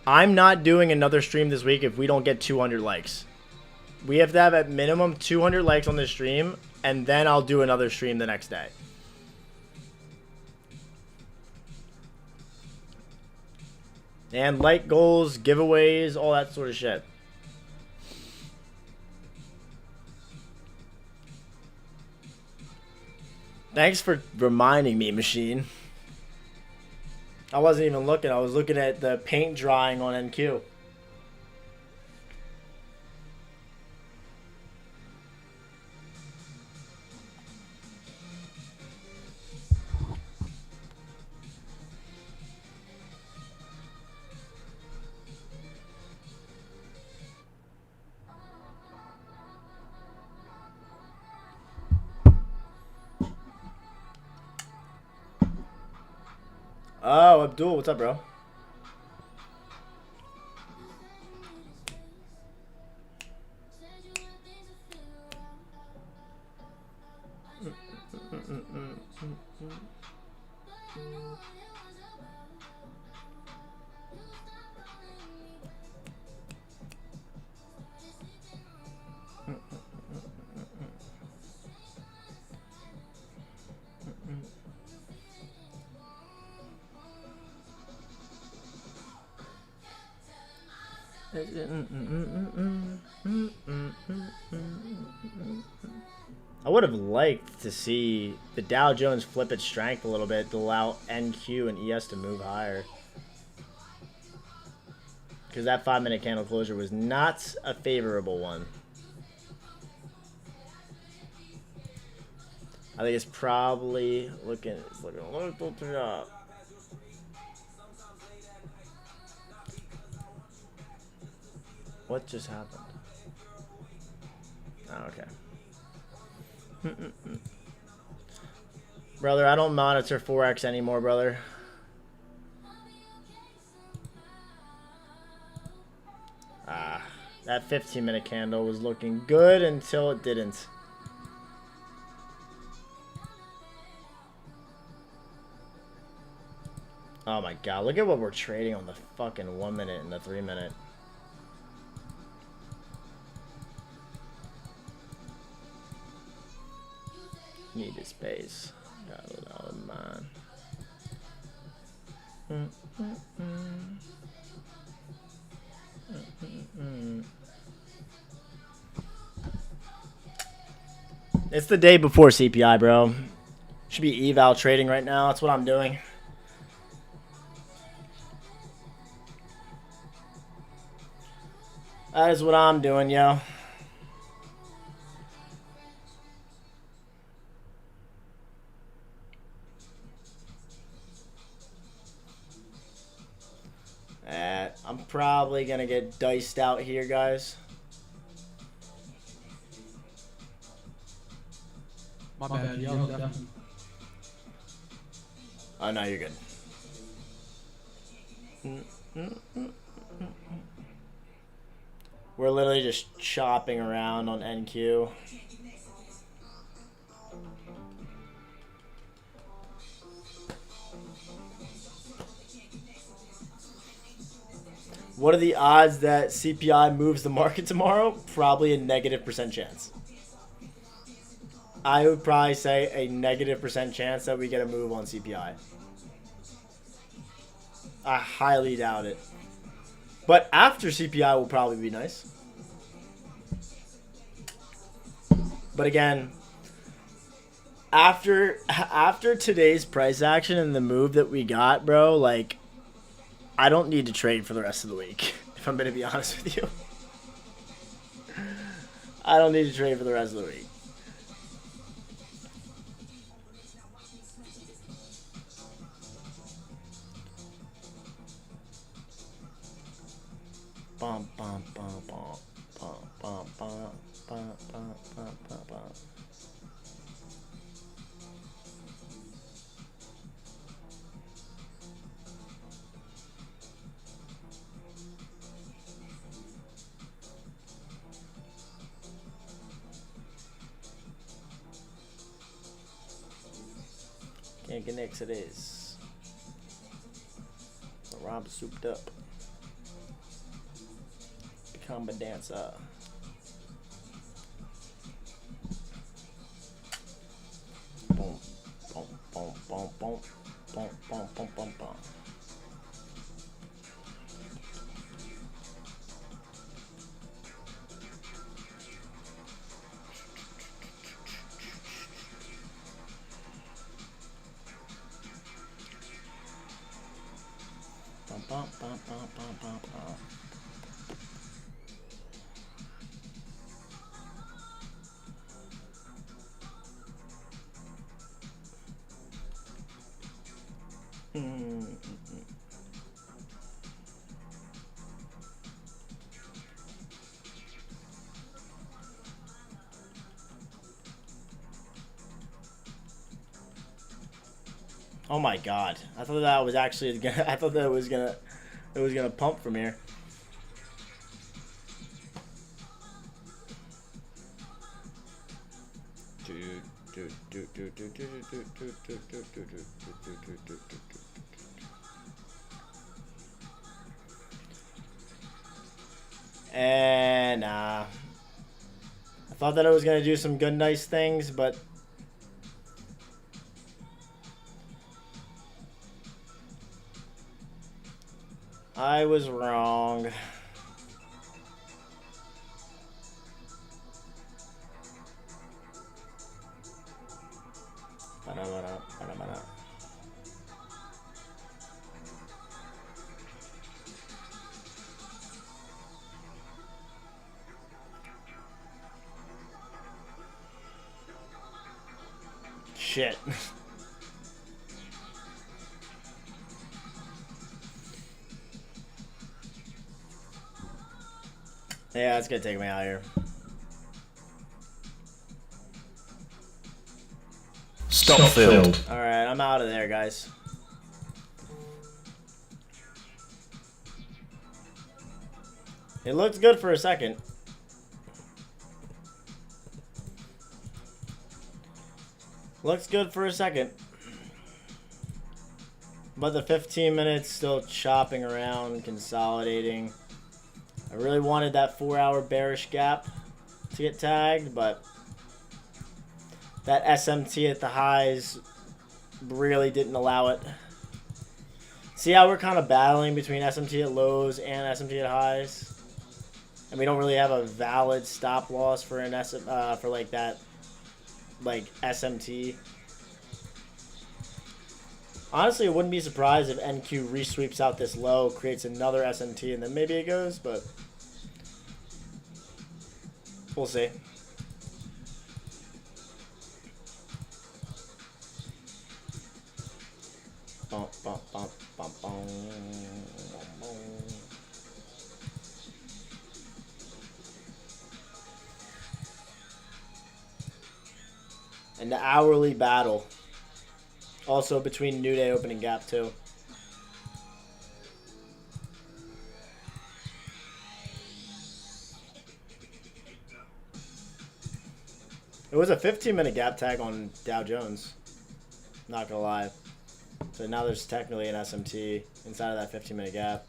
I'm not doing another stream this week if we don't get 200 likes. We have to have at minimum 200 likes on this stream, and then I'll do another stream the next day. And like goals, giveaways, all that sort of shit. Thanks for reminding me, Machine. I wasn't even looking. I was looking at the paint drying on NQ. Oh, Abdul, what's up, bro? I would have liked to see the Dow Jones flip its strength a little bit to allow NQ and ES to move higher. Because that 5-minute candle closure was not a favorable one. I think it's probably looking a little too up. What just happened? Oh, okay. Brother, I don't monitor Forex anymore, brother. That 15-minute candle was looking good until it didn't. Oh my god, look at what we're trading on the fucking 1 minute and the 3 minute. Need the space. Got it all in mind. It's the day before CPI, bro. Should be eval trading right now. That's what I'm doing. That is what I'm doing, yo. I'm probably gonna get diced out here, guys. My bad. Yeah, definitely. Oh no, you're good. We're literally just chopping around on NQ. What are the odds that CPI moves the market tomorrow? Probably a -% chance. I would probably say a -% chance that we get a move on CPI. I highly doubt it. But after CPI will probably be nice. But again, after today's price action and the move that we got, bro, like, I don't need to trade for the rest of the week, if I'm going to be honest with you. I don't need to trade for the rest of the week. Bum, bum, bum, bum, bum, bum, bum, bum, bum, bum, bum, bum. Can't get next to this. The Rob souped up. Become a dancer. Boom, boom, boom, boom, boom, boom, boom, boom, boom, boom. Bum, bum, bum, bum, bum, bum, bum. Oh my god. I thought that was actually gonna I thought that it was gonna pump from here. And I thought that it was gonna do some good nice things, but I was wrong. Shit. Yeah, it's gonna take me out here. Stop filled. Alright, I'm out of there, guys. It looked good for a second. Looks good for a second. But the 15 minutes still chopping around, consolidating. I really wanted that 4-hour bearish gap to get tagged, but that SMT at the highs really didn't allow it. See how we're kind of battling between SMT at lows and SMT at highs? And we don't really have a valid stop loss for an for like that like SMT. Honestly, I wouldn't be surprised if NQ resweeps out this low, creates another SMT, and then maybe it goes, but we'll see. Bum, bum, bum, bum, bum, bum. And the hourly battle. Also between New Day opening gap too. It was a 15-minute gap tag on Dow Jones. Not gonna lie. So now there's technically an SMT inside of that 15-minute gap.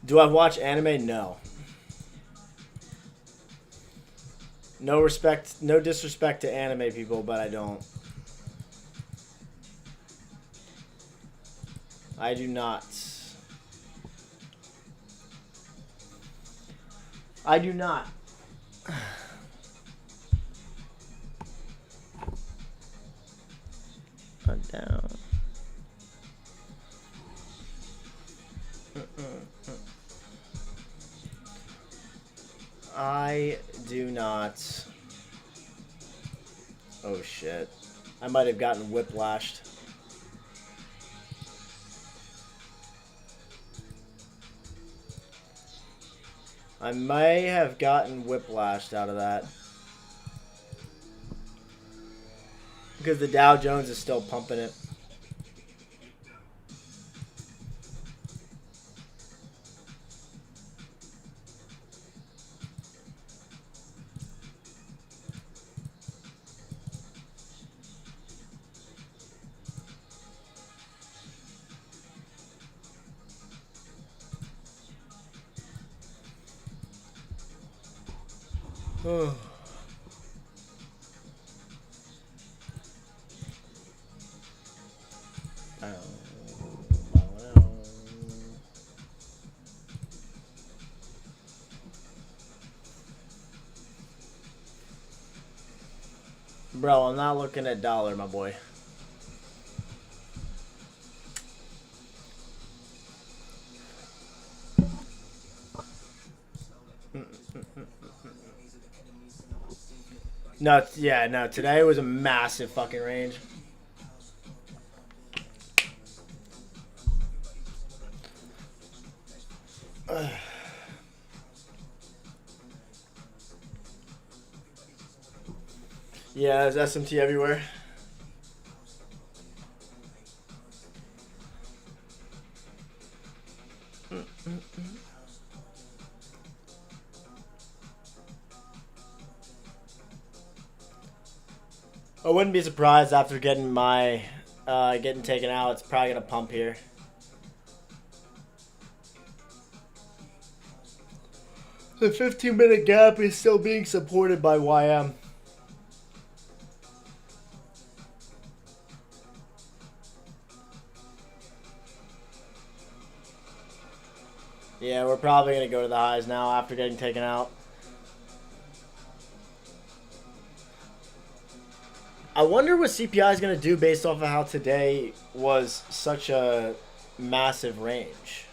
Do I watch anime? No. No respect, no disrespect to anime people, but I don't. I do not. I do not. Down. I do not. Oh shit. I might have gotten whiplashed. I may have gotten whiplashed out of that. Because the Dow Jones is still pumping it. Oh. Bro, I'm not looking at dollar, my boy. No, yeah, no, today was a massive fucking range. Yeah, there's SMT everywhere. I wouldn't be surprised after getting my getting taken out. It's probably gonna pump here. The 15-minute gap is still being supported by YM. Yeah, we're probably going to go to the highs now after getting taken out. I wonder what CPI is going to do based off of how today was such a massive range.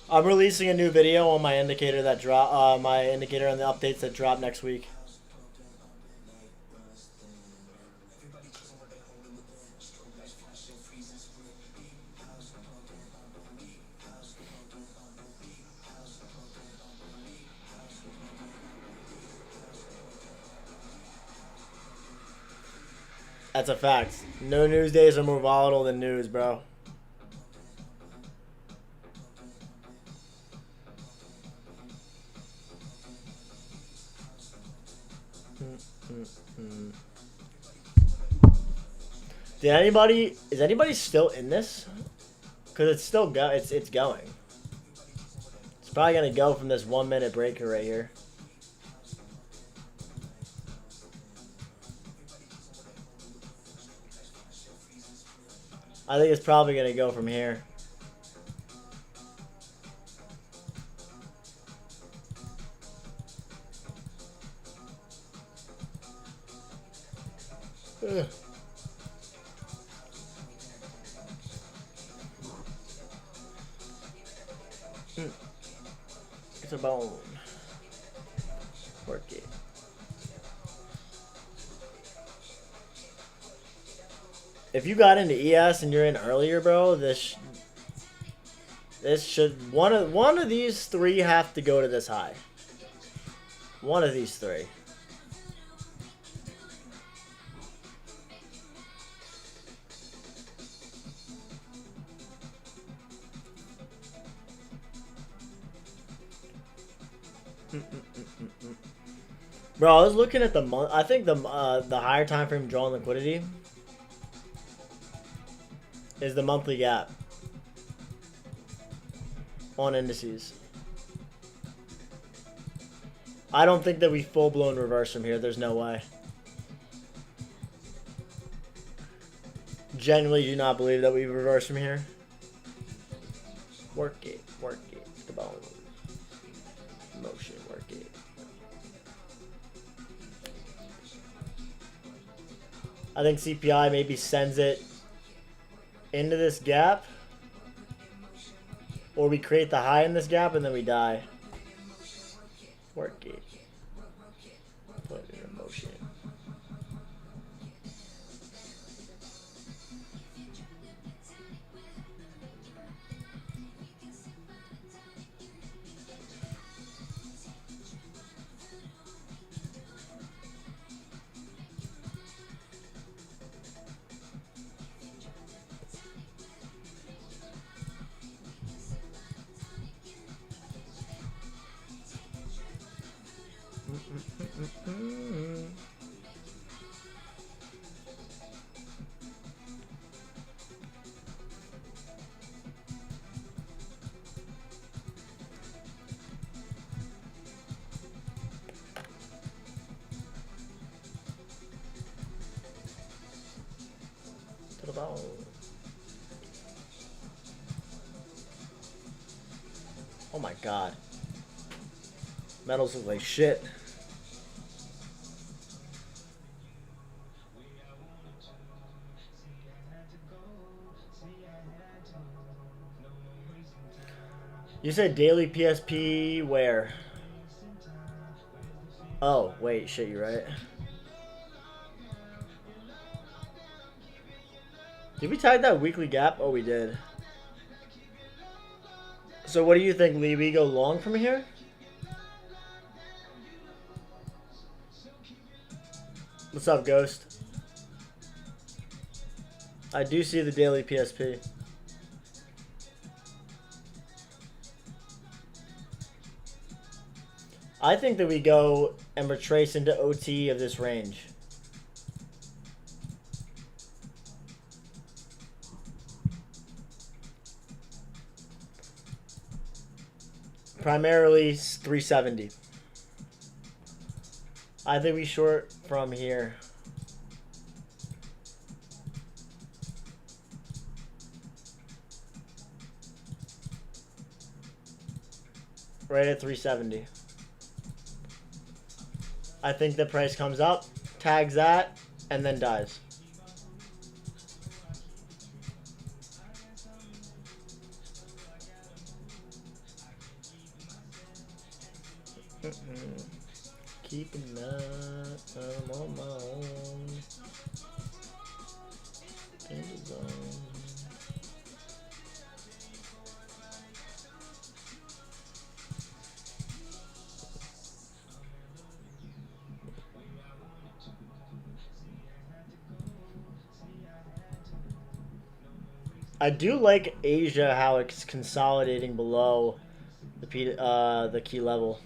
I'm releasing a new video on my indicator that my indicator and the updates that drop next week. That's a fact. No news days are more volatile than news, bro. Is anybody still in this? Cause it's still it's going. It's probably gonna go from this 1 minute breaker right here. I think it's probably gonna go from here. It's a bone. Work it. If you got into ES and you're in earlier, bro, this should one of these three have to go to this high. One of these three. Bro, I was looking at the month. I think the higher time frame draw and liquidity is the monthly gap on indices. I don't think that we full blown reverse from here. There's no way. Genuinely do not believe that we reverse from here. Work it, the bone. Motion, work it. I think CPI maybe sends it into this gap, or we create the high in this gap and then we die. Work it. Put it in motion. To the bone. Oh my god. Metals look like shit. You said daily PSP where? Oh, wait, shit, you're right. Did we tag that weekly gap? Oh, we did. So what do you think, Lee? We go long from here? What's up, Ghost? I do see the daily PSP. I think that we go and retrace into OT of this range. Primarily 370. I think we short from here. Right at 370. I think the price comes up, tags that, and then dies. Keeping that, I'm on my own. In the zone. I do like Asia, how it's consolidating below the key level.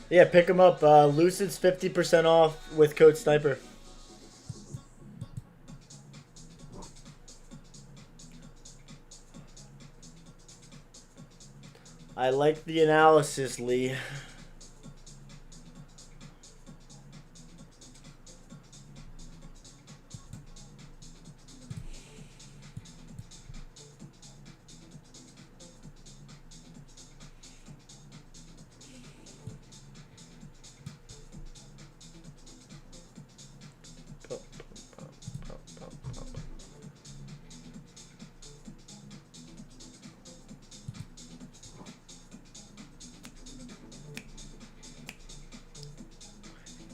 Yeah, pick them up. Lucid's 50% off with code Sniper. I like the analysis, Lee.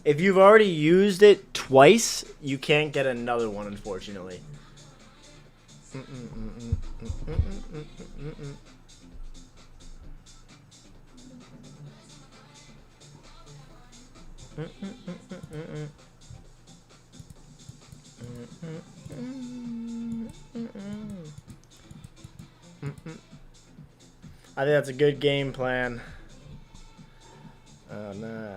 If you've already used it twice, you can't get another one, unfortunately. I think that's a good game plan. Oh no.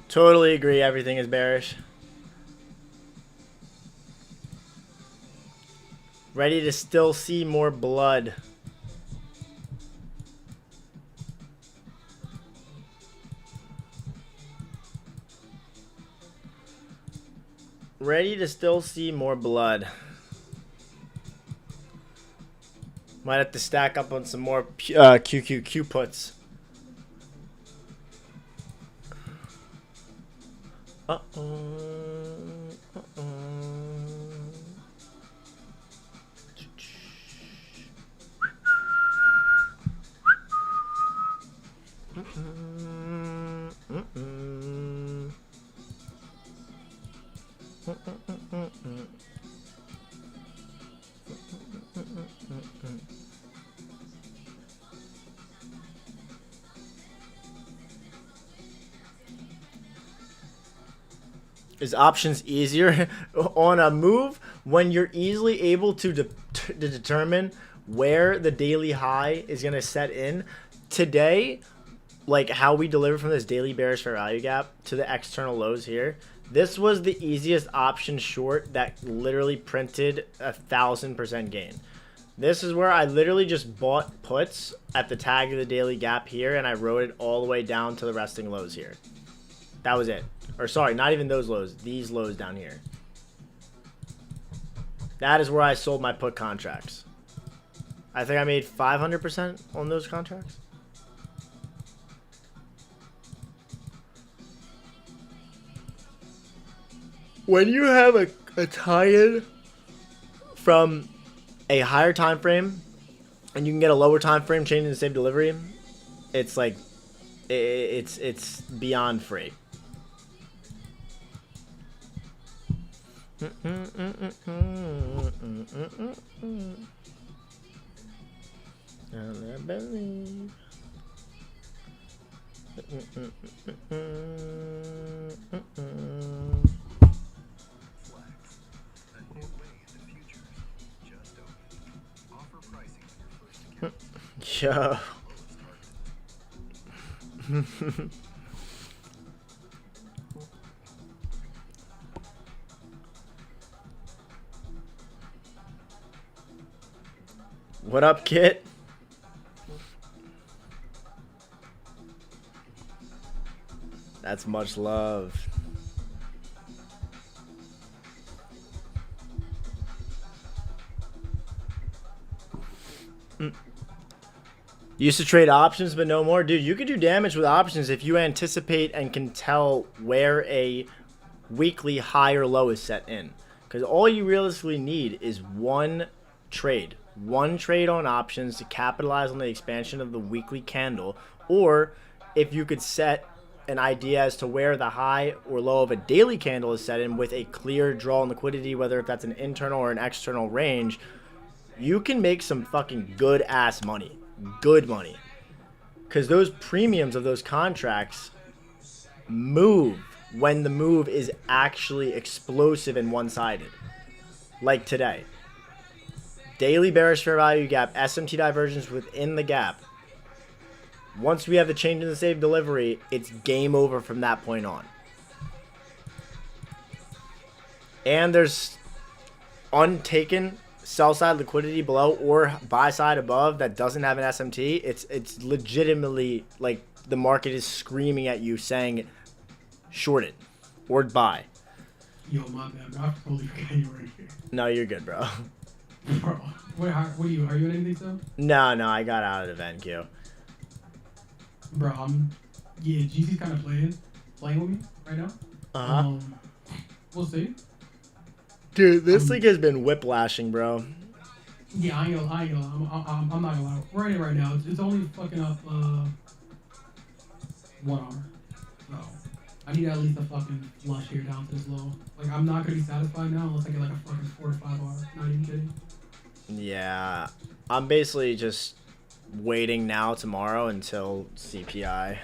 Totally agree. Everything is bearish. Ready to still see more blood. Ready to still see more blood. Might have to stack up on some more QQQ puts. Is options easier on a move when you're easily able to determine where the daily high is going to set in? Today, like how we delivered from this daily bearish fair value gap to the external lows here, this was the easiest option short that literally printed 1,000% gain. This is where I literally just bought puts at the tag of the daily gap here, and I rode it all the way down to the resting lows here. That was it. Or sorry, not even those lows. These lows down here. That is where I sold my put contracts. I think I made 500% on those contracts. When you have a tie-in from a higher time frame and you can get a lower time frame changing the same delivery, it's like it's beyond free. I believe. Yo. What up, Kit? That's much love. Used to trade options, but no more. Dude, you can do damage with options if you anticipate and can tell where a weekly high or low is set in. Because all you realistically need is one trade. One trade on options to capitalize on the expansion of the weekly candle. Or if you could set an idea as to where the high or low of a daily candle is set in with a clear draw on liquidity, whether if that's an internal or an external range, you can make some fucking good ass money. Good money. Because those premiums of those contracts move when the move is actually explosive and one-sided. Like today. Daily bearish fair value gap, SMT divergence within the gap. Once we have the change in the save delivery, it's game over from that point on. And there's untaken sell side liquidity below or buy side above that doesn't have an SMT. It's legitimately like the market is screaming at you saying short it or buy. Yo, my bad, bro. I totally forgot you were in here. No, you're good, bro. Bro, what are you? Are you in anything still? No, I got out of the NQ. Bro, yeah, GC's kind of playing with me right now. We'll see. Dude, this league has been whiplashing, bro. Yeah, I ain't gonna I'm not gonna lie. We're in it right now. It's only fucking up 1 hour. So I need at least a fucking flush here down to this low. Like I'm not gonna be satisfied now unless I get like a fucking 4 to 5 hour. Not even kidding. Yeah, I'm basically just waiting now tomorrow until CPI.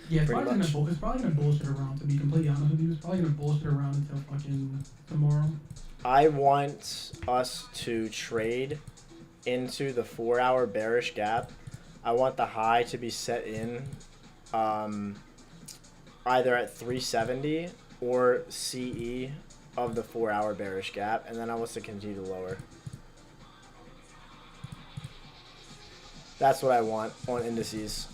Yeah, it's Pretty probably gonna bullshit around, to be completely honest with you. It's probably gonna bullshit around until fucking tomorrow. I want us to trade into the 4-hour bearish gap. I want the high to be set in either at 370 or CE of the 4-hour bearish gap, and then I want us to continue to lower. That's what I want on indices.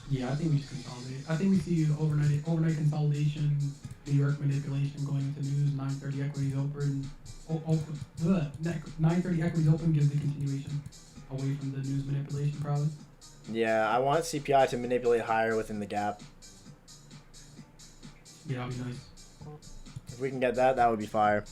Yeah, I think we should consolidate. I think we see overnight consolidation, New York manipulation going into news. 9:30 equities open. 9:30 equities open gives the continuation away from the news manipulation, probably. Yeah, I want CPI to manipulate higher within the gap. Yeah, that'd be nice. If we can get that, that would be fire.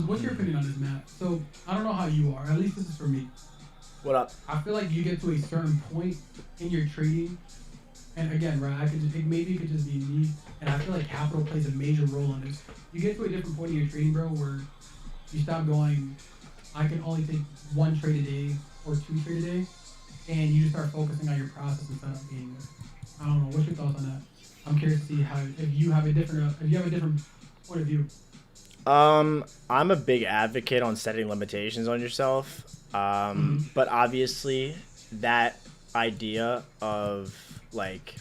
What's your opinion on this, Matt? So, I don't know how you are. At least this is for me. What up? I feel like you get to a certain point in your trading, and again, right, maybe it could just be me, and I feel like capital plays a major role in this. You get to a different point in your trading, bro, where you stop going, I can only take 1 trade a day or 2 trade a day, and you just start focusing on your process instead of being there. I don't know. What's your thoughts on that? I'm curious to see if you have a different point of view. I'm a big advocate on setting limitations on yourself. But obviously that idea of like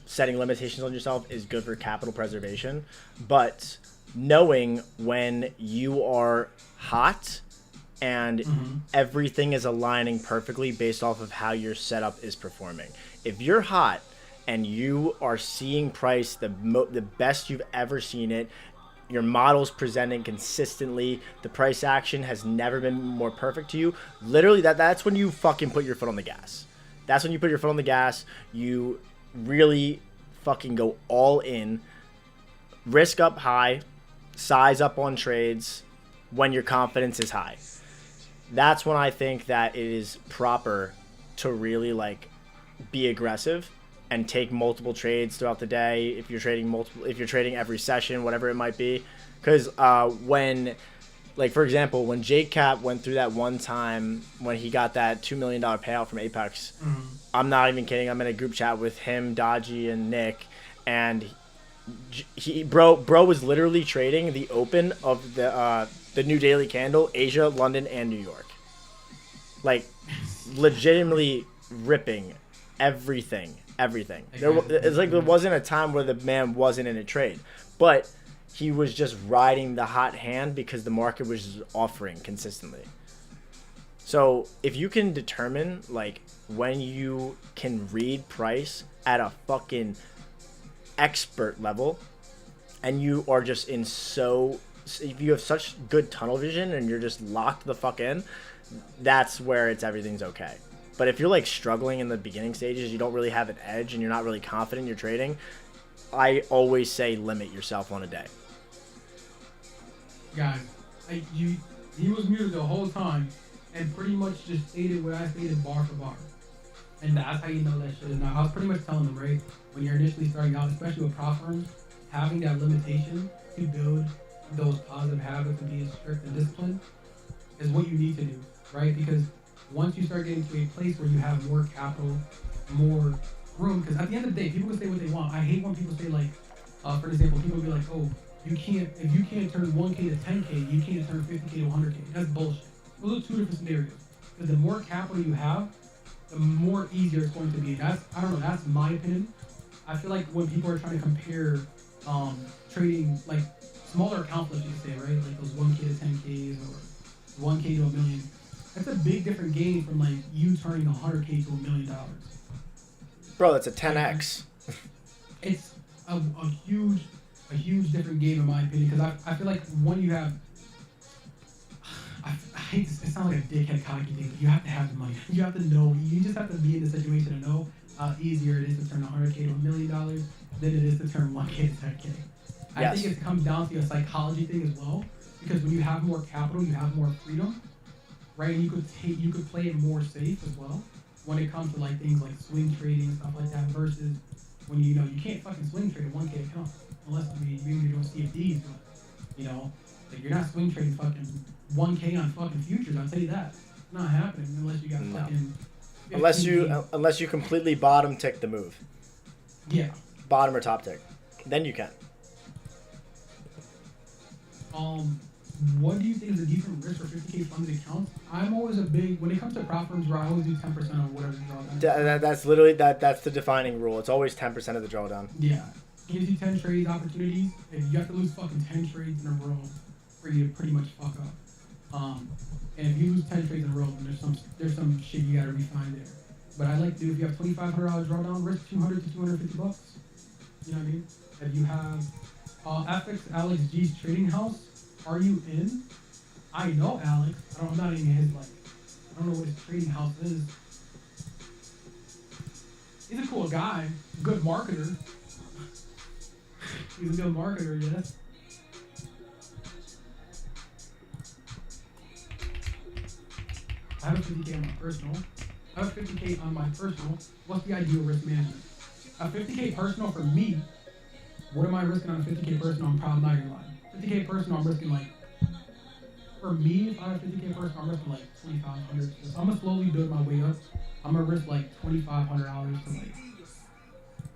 setting limitations on yourself is good for capital preservation. But knowing when you are hot and everything is aligning perfectly based off of how your setup is performing. If you're hot and you are seeing price the best you've ever seen it, your model's presenting consistently, the price action has never been more perfect to you, literally that's when you fucking put your foot on the gas. That's when you put your foot on the gas. You really fucking go all in, risk up high, size up on trades when your confidence is high. That's when I think that it is proper to really like be aggressive and take multiple trades throughout the day if you're trading every session, whatever it might be. Because when, like for example, when Jake Cap went through that one time when he got that $2 million payout from Apex, I'm not even kidding. I'm in a group chat with him, Dodgy, and Nick, and bro was literally trading the open of the new daily candle, Asia, London, and New York. Like legitimately ripping everything. It's like there wasn't a time where the man wasn't in a trade, but he was just riding the hot hand because the market was just offering consistently. So if you can determine like when you can read price at a fucking expert level and you are just in if you have such good tunnel vision and you're just locked the fuck in, that's where everything's okay. But if you're like struggling in the beginning stages, you don't really have an edge and you're not really confident in your trading, I always say limit yourself on a day. Guys, he was muted the whole time and pretty much just stated what I stated bar for bar. And that's how you know that shit is not. I was pretty much telling them, right, when you're initially starting out, especially with prop firms, having that limitation to build those positive habits and being strict and disciplined is what you need to do, right? Because once you start getting to a place where you have more capital, more room, because at the end of the day, people can say what they want. I hate when people say, like, for example, people be like, oh, if you can't turn 1K to 10K, you can't turn 50K to 100K. That's bullshit. Those are two different scenarios. Because the more capital you have, the more easier it's going to be. That's my opinion. I feel like when people are trying to compare trading, like smaller account flips, you could say, right? Like those 1K to 10Ks or 1K to $1 million. That's a big different game from like you turning 100K to $1 million. Bro, that's a 10x. It's a huge different game in my opinion, because I feel like when you have, I hate this, it sounds like a dickhead cocky thing, but you have to have the money. You have to know, you just have to be in the situation to know how easier it is to turn 100K to $1 million than it is to turn 1K to 10K. I think it comes down to a psychology thing as well, because when you have more capital, you have more freedom, right? And you could play it more safe as well when it comes to like things like swing trading and stuff like that, versus when you can't fucking swing trade a 1K account unless maybe you're doing CFDs, but like you're not swing trading fucking 1K on fucking futures. I'll tell you that. It's not happening unless you got fucking. Unless you completely bottom tick the move. Yeah. Bottom or top tick, then you can. What do you think is a decent risk for 50K funded accounts? I'm always when it comes to prop firms, where I always do 10% of whatever the drawdown. That's literally that's the defining rule. It's always 10% of the drawdown. Yeah. Gives you 10 trades opportunities, and you have to lose fucking 10 trades in a row for you to pretty much fuck up. And if you lose 10 trades in a row, then there's some shit you gotta refine there. But I like to do, if you have $2,500 drawdown, risk 200 to 250 bucks. You know what I mean? If you have FX Alex G's trading house, are you in? I know Alex. I'm not in his I don't know what his trading house is. He's a cool guy, good marketer. He's a good marketer, yes. I have a 50K on my personal. I have a 50K on my personal. What's the ideal risk management? A 50K personal for me. What am I risking on a 50K personal? I'm probably not gonna lie. 50K personal, I'm risking like. For me, if I have 50K personal, I'm risking like $2,500. So I'm gonna slowly build my way up. I'm gonna risk like $2,500 to like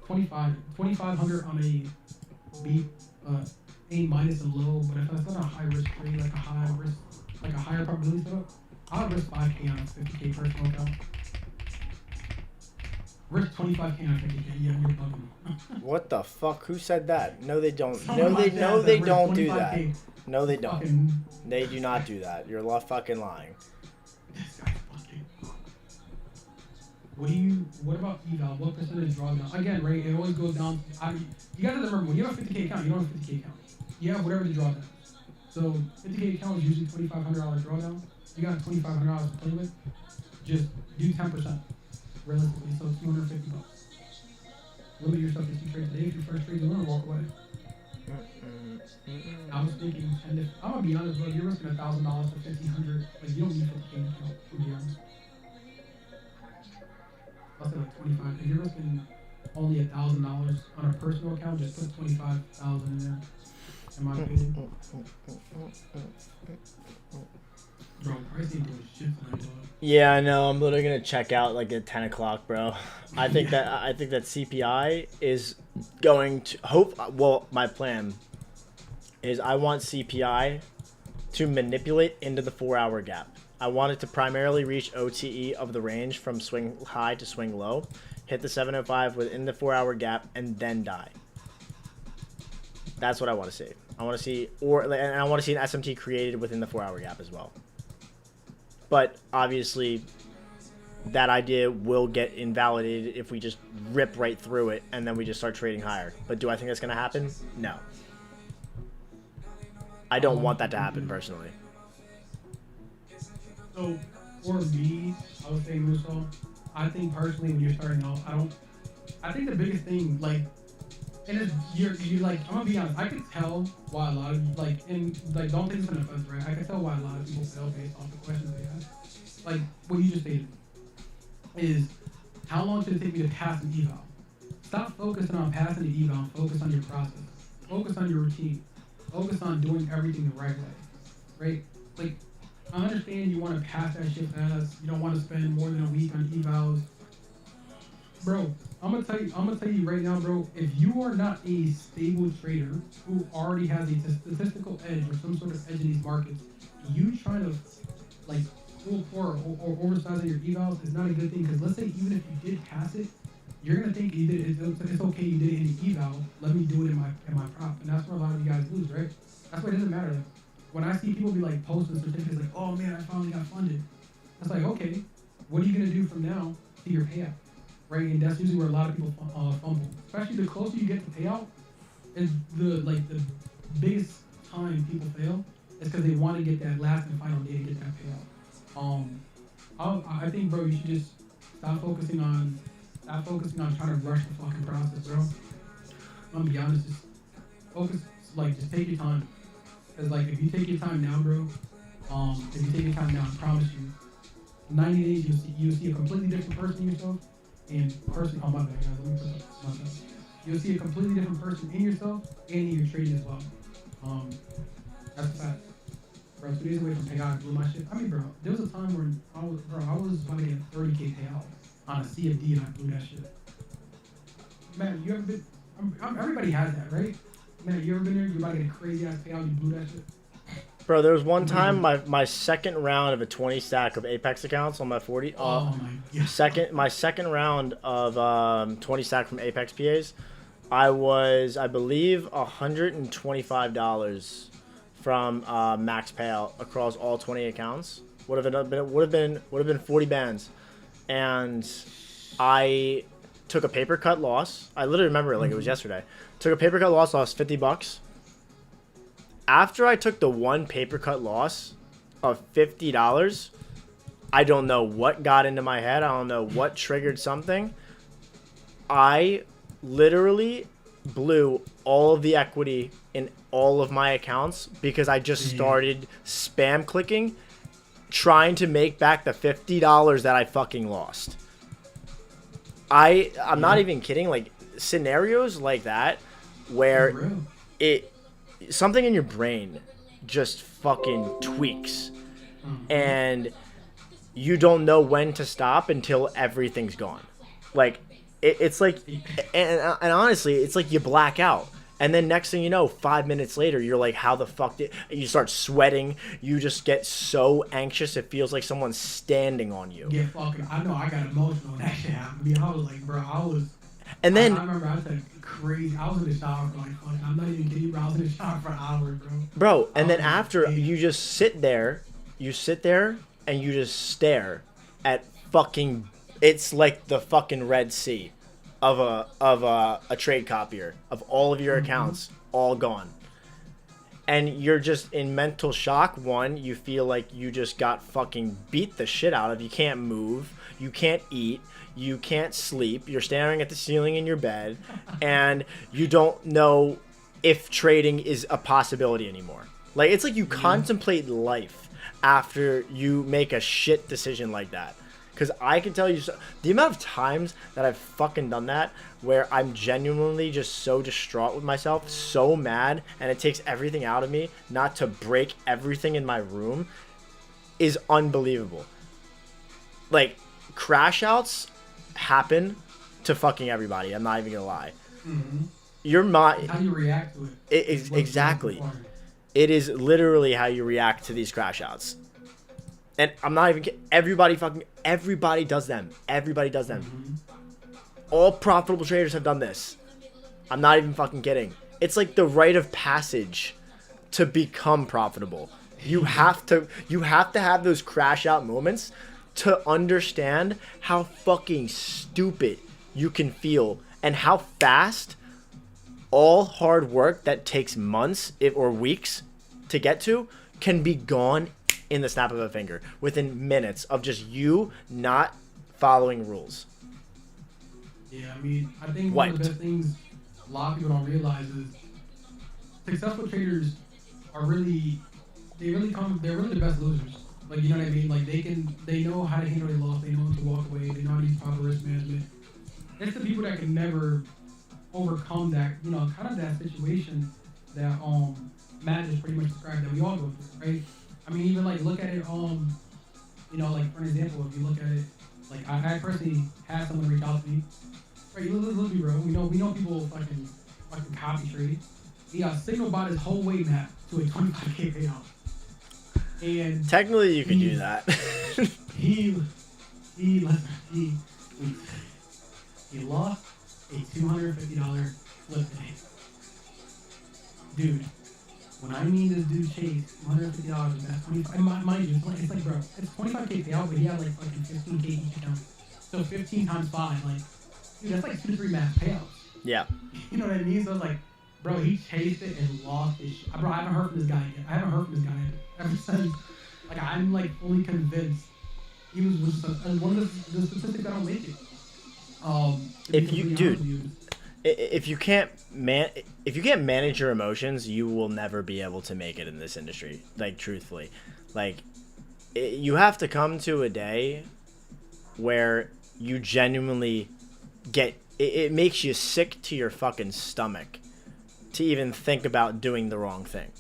$2,500 on a B, A minus and low. But if that's not a high risk trade, like a high risk, like a higher probability setup, I'll risk 5K on a 50K personal account. Risk 25K on a 50K. Yeah, you're bugging. What the fuck? Who said that? No, they don't. Someone No, they don't do 25K. that. No, they don't. Fucking, They do not do that. You're fucking lying. this guy's fucking. What about eval? What percentage drawdown? Again, right, it always goes down. You gotta remember, when you have a 50K account, you don't have a 50K account. You have whatever the drawdown is. So 50K account is usually $2,500 drawdown. You got $2,500 to play with. Just do 10%. Realistically, so it's $250. Limit yourself to 2 trades a day. If your first trade is a winner, walk away. I was thinking, and I'm gonna be honest, bro, you're risking $1,000 for $1,500. Like, you don't need 50K account, to be honest. I'll say like 25. If you're risking only $1,000 on a personal account, just put 25,000 in there. In my opinion. Bro, price ain't doing shit tonight, dog. Yeah, I know. I'm literally gonna check out like at 10 o'clock, bro. I think that CPI is going to Well, my plan is I want CPI to manipulate into the 4-hour gap. I want it to primarily reach OTE of the range from swing high to swing low, hit the 705 within the 4-hour gap, and then die. That's what I want to see. I want to see, and I want to see an SMT created within the 4-hour gap as well. But obviously, that idea will get invalidated if we just rip right through it and then we just start trading higher. But do I think that's going to happen? No. I don't want that to happen personally. So for me, I would say Musso. I think personally, when you're starting out, I think the biggest thing, like, and it's, you're like, I'm gonna be honest. I could tell why a lot of don't take this an offense, right? I could tell why a lot of people fail based off the questions they ask. Like what you just stated is, how long should it take me to pass an eval? Stop focusing on passing the eval. Focus on your process. Focus on your routine. Focus on doing everything the right way, right? Like, I understand you want to pass that shit fast. You don't want to spend more than a week on evals, bro. I'm gonna tell you right now, bro. If you are not a stable trader who already has a statistical edge or some sort of edge in these markets, you trying to like full pour or oversize your evals is not a good thing. Because let's say even if you did pass it, you're gonna think you did it. It's okay, you did it in the eval. Let me do it in my prop, and that's where a lot of you guys lose, right? That's why it doesn't matter. Like, when I see people be like posting certificates like, oh man, I finally got funded. It's like, okay, what are you gonna do from now to your payout, right? And that's usually where a lot of people fumble. Especially the closer you get to payout, is the biggest time people fail is because they want to get that last and final day to get that payout. I think, bro, you should just stop focusing on trying to rush the fucking process, bro. I'm gonna be honest, just focus, just take your time. Cause if you take your time now, bro, if you take your time now, I promise you, 90 days you'll see a completely different person in yourself, and oh my bad, guys, let me put up myself. You'll see a completely different person in yourself and in your trading as well. That's a fact. Bro, 2 days away from payout, I blew my shit. I mean, bro, there was a time where I was about to get a 30K payout on a CFD and I blew that shit. Man, you ever been? Everybody has that, right? Man, you ever been there? You about to get a crazy ass payout, you blew that shit. Bro, there was one time my second round of a 20 stack of Apex accounts on my 40. Oh my god. My second round of 20 stack from Apex PAs, I believe $125 from max payout across all 20 accounts. Would have been 40 bands, and I took a paper cut loss. I literally remember it like it was yesterday. Took a paper cut loss, lost $50. After I took the one paper cut loss of $50, I don't know what got into my head. I don't know what triggered something. I literally blew all of the equity in all of my accounts because I just started spam clicking, trying to make back the $50 that I fucking lost. I'm not even kidding. Like, scenarios like that where something in your brain just fucking tweaks, and you don't know when to stop until everything's gone. Like, it's like, and honestly, it's like you black out. And then next thing you know, 5 minutes later, you're like, how the fuck did... You start sweating. You just get so anxious. It feels like someone's standing on you. Yeah, fucking... I know I got emotional when that shit happened to me. I was like, bro, And then... I remember I said crazy... I was in the shower for like, fucking... I'm not even kidding you, bro. I was in the shower for hours, bro. Bro, and then after, you just sit there. You sit there, and you just stare at fucking... It's like the fucking Red Sea of a trade copier of all of your accounts all gone, and you're just in mental shock. One, you feel like you just got fucking beat the shit out of. You can't move, you can't eat, you can't sleep, you're staring at the ceiling in your bed, and you don't know if trading is a possibility anymore. Like, it's like you contemplate life after you make a shit decision like that. Because I can tell you, the amount of times that I've fucking done that, where I'm genuinely just so distraught with myself, so mad, and it takes everything out of me not to break everything in my room, is unbelievable. Like, crash outs happen to fucking everybody. I'm not even gonna lie. Your mind... How you react to it. Exactly. It is literally how you react to these crash outs. And I'm not even kidding. Everybody does them. Everybody does them. All profitable traders have done this. I'm not even fucking kidding. It's like the rite of passage to become profitable. You have to have those crash out moments to understand how fucking stupid you can feel and how fast all hard work that takes months or weeks to get to can be gone in the snap of a finger within minutes of just you not following rules. Yeah, I mean, I think one of the best things a lot of people don't realize is successful traders are they're really the best losers. Like, you know what I mean? Like, they know how to handle their loss, they know when to walk away, they know how to use proper risk management. It's the people that can never overcome that, you know, kind of that situation that Matt just pretty much described that we all go through, right? I mean, even like look at it, you know, like for an example, if you look at it, like I personally had someone reach out to me, right? Let's be real, we know people fucking copy trade. He signal bought his whole weight map to a 25K payout. And technically, you can do that. he lost a $250 flip today. Dude, when I mean this dude chased $250 with that 25, mind you, it's like, bro, it's 25K payout, but he had like fucking 15K each account. So 15 times 5, like, dude, that's like 2 to 3 max payouts. Yeah. You know what I mean? So it's like, bro, he chased it and lost his shit. Bro, I haven't heard from this guy yet. Ever since. Like, I'm like fully convinced he was one of the statistics that don't make it. If you can't manage your emotions, you will never be able to make it in this industry. Like, truthfully, like, you have to come to a day where you genuinely get it makes you sick to your fucking stomach to even think about doing the wrong thing.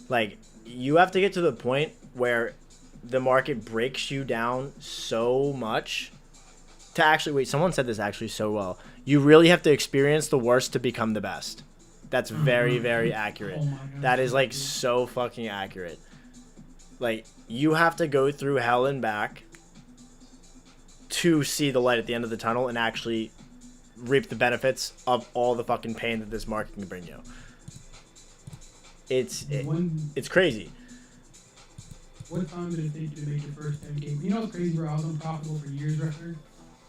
Like, you have to get to the point where the market breaks you down so much to actually wait. Someone said this actually so well. You really have to experience the worst to become the best. That's very, very accurate. Oh my God, that is like so fucking accurate. Like, you have to go through hell and back to see the light at the end of the tunnel and actually reap the benefits of all the fucking pain that this market can bring you. It's crazy. What time did it take you to make your first 10K? You know what's crazy, bro? I was unprofitable for years, record.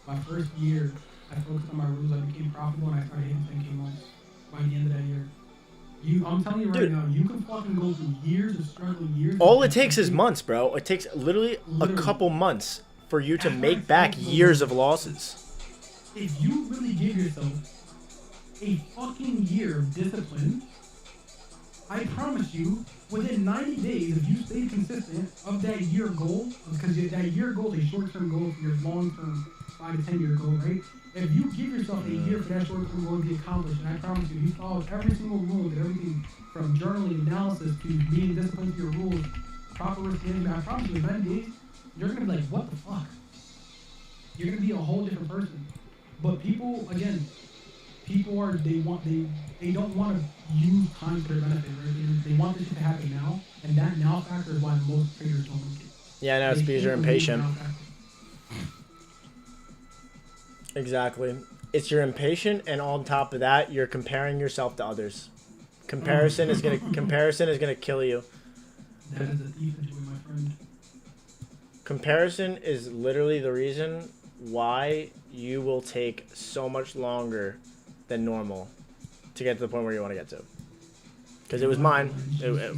My first year, I focused on my rules. I became profitable, and I started hitting 10K months by the end of that year. I'm telling you right now, you can fucking go through years of struggle, years. All it takes is months, bro. It takes literally a couple months for you to make back years of losses. If you really give yourself a fucking year of discipline, I promise you, within 90 days, if you stay consistent of that year goal, because that year goal is a short-term goal for your long-term 5 to 10 year goal, right? If you give yourself a year for that short-term goal to be accomplished, and I promise you, you follow every single rule, and everything from journaling, analysis, to being disciplined to your rules, proper risk management, I promise you, in 90 days, you're going to be like, what the fuck? You're going to be a whole different person. But people, again, they don't want to use time for their benefit, right? They want this shit to happen now, and that now factor is why most traders don't make it. Yeah, I know, it's because you're impatient. Exactly. It's you're impatient, and on top of that, you're comparing yourself to others. Comparison is gonna kill you. That is a thief into my friend. Comparison is literally the reason why you will take so much longer than normal to get to the point where you want to get to. Because it was mine. It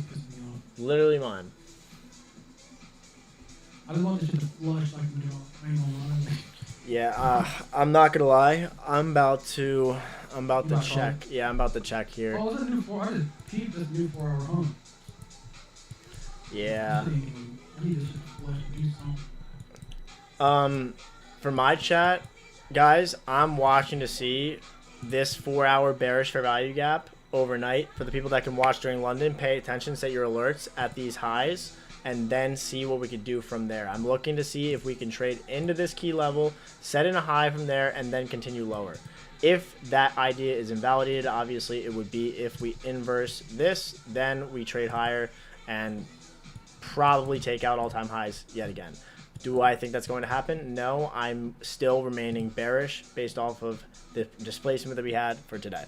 literally mine. I just want this shit to flush like a jaw. I ain't gonna lie. Yeah, I'm not gonna lie. I'm about to check. Yeah, I'm about to check here. Oh, this is new 4. I just peeped this new 4-hour home. Yeah. I need this shit to flush and do something. For my chat, guys, I'm watching to see this 4-hour bearish fair value gap overnight. For the people that can watch during London, pay attention, set your alerts at these highs, and then see what we could do from there. I'm looking to see if we can trade into this key level, set in a high from there, and then continue lower. If that idea is invalidated, obviously it would be if we inverse this, then we trade higher and probably take out all-time highs yet again. Do I think that's going to happen? No, I'm still remaining bearish based off of the displacement that we had for today.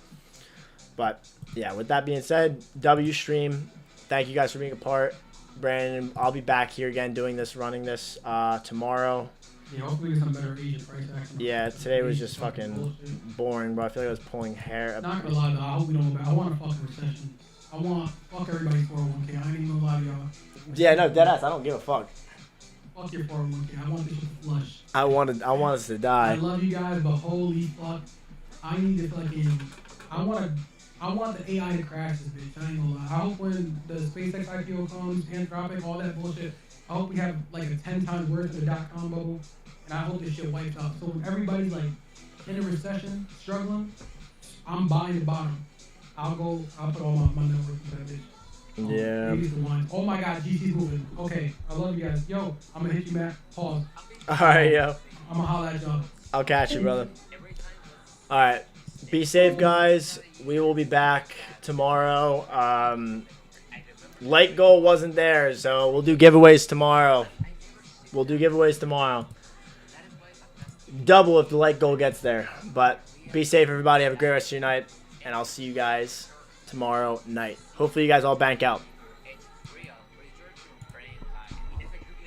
But yeah, with that being said, W stream, thank you guys for being a part. Brandon, I'll be back here again running this tomorrow. Yeah, hopefully get some better Asian price action. Yeah, today was just fucking boring, bro. I feel like I was pulling hair. Not gonna lie though, I hope we don't go back. I want a fucking recession. I want fuck everybody's 401k. I ain't even gonna lie to y'all. Yeah, no, deadass. I don't give a fuck. Fuck your 401k. I want this shit to flush. I want us to I die. love you guys, but holy fuck, I need to fucking. I want the AI to crash this bitch. I ain't gonna lie. I hope when the SpaceX IPO comes, Anthropic, all that bullshit. I hope we have like a 10 times worth of the .com bubble, and I hope this shit wipes out. So when everybody's like in a recession, struggling, I'm buying the bottom. I'll put all my net worth into that bitch. Yeah. Maybe the wine. Oh my God, GC's moving. Okay, I love you guys. Yo, I'm gonna hit you, Matt. Pause. All right, yo. I'm gonna holla at y'all. I'll catch you, brother. All right. Be safe, guys. We will be back tomorrow. Light goal wasn't there, so we'll do giveaways tomorrow. Double if the light goal gets there. But be safe, everybody. Have a great rest of your night, and I'll see you guys tomorrow night. Hopefully, you guys all bank out.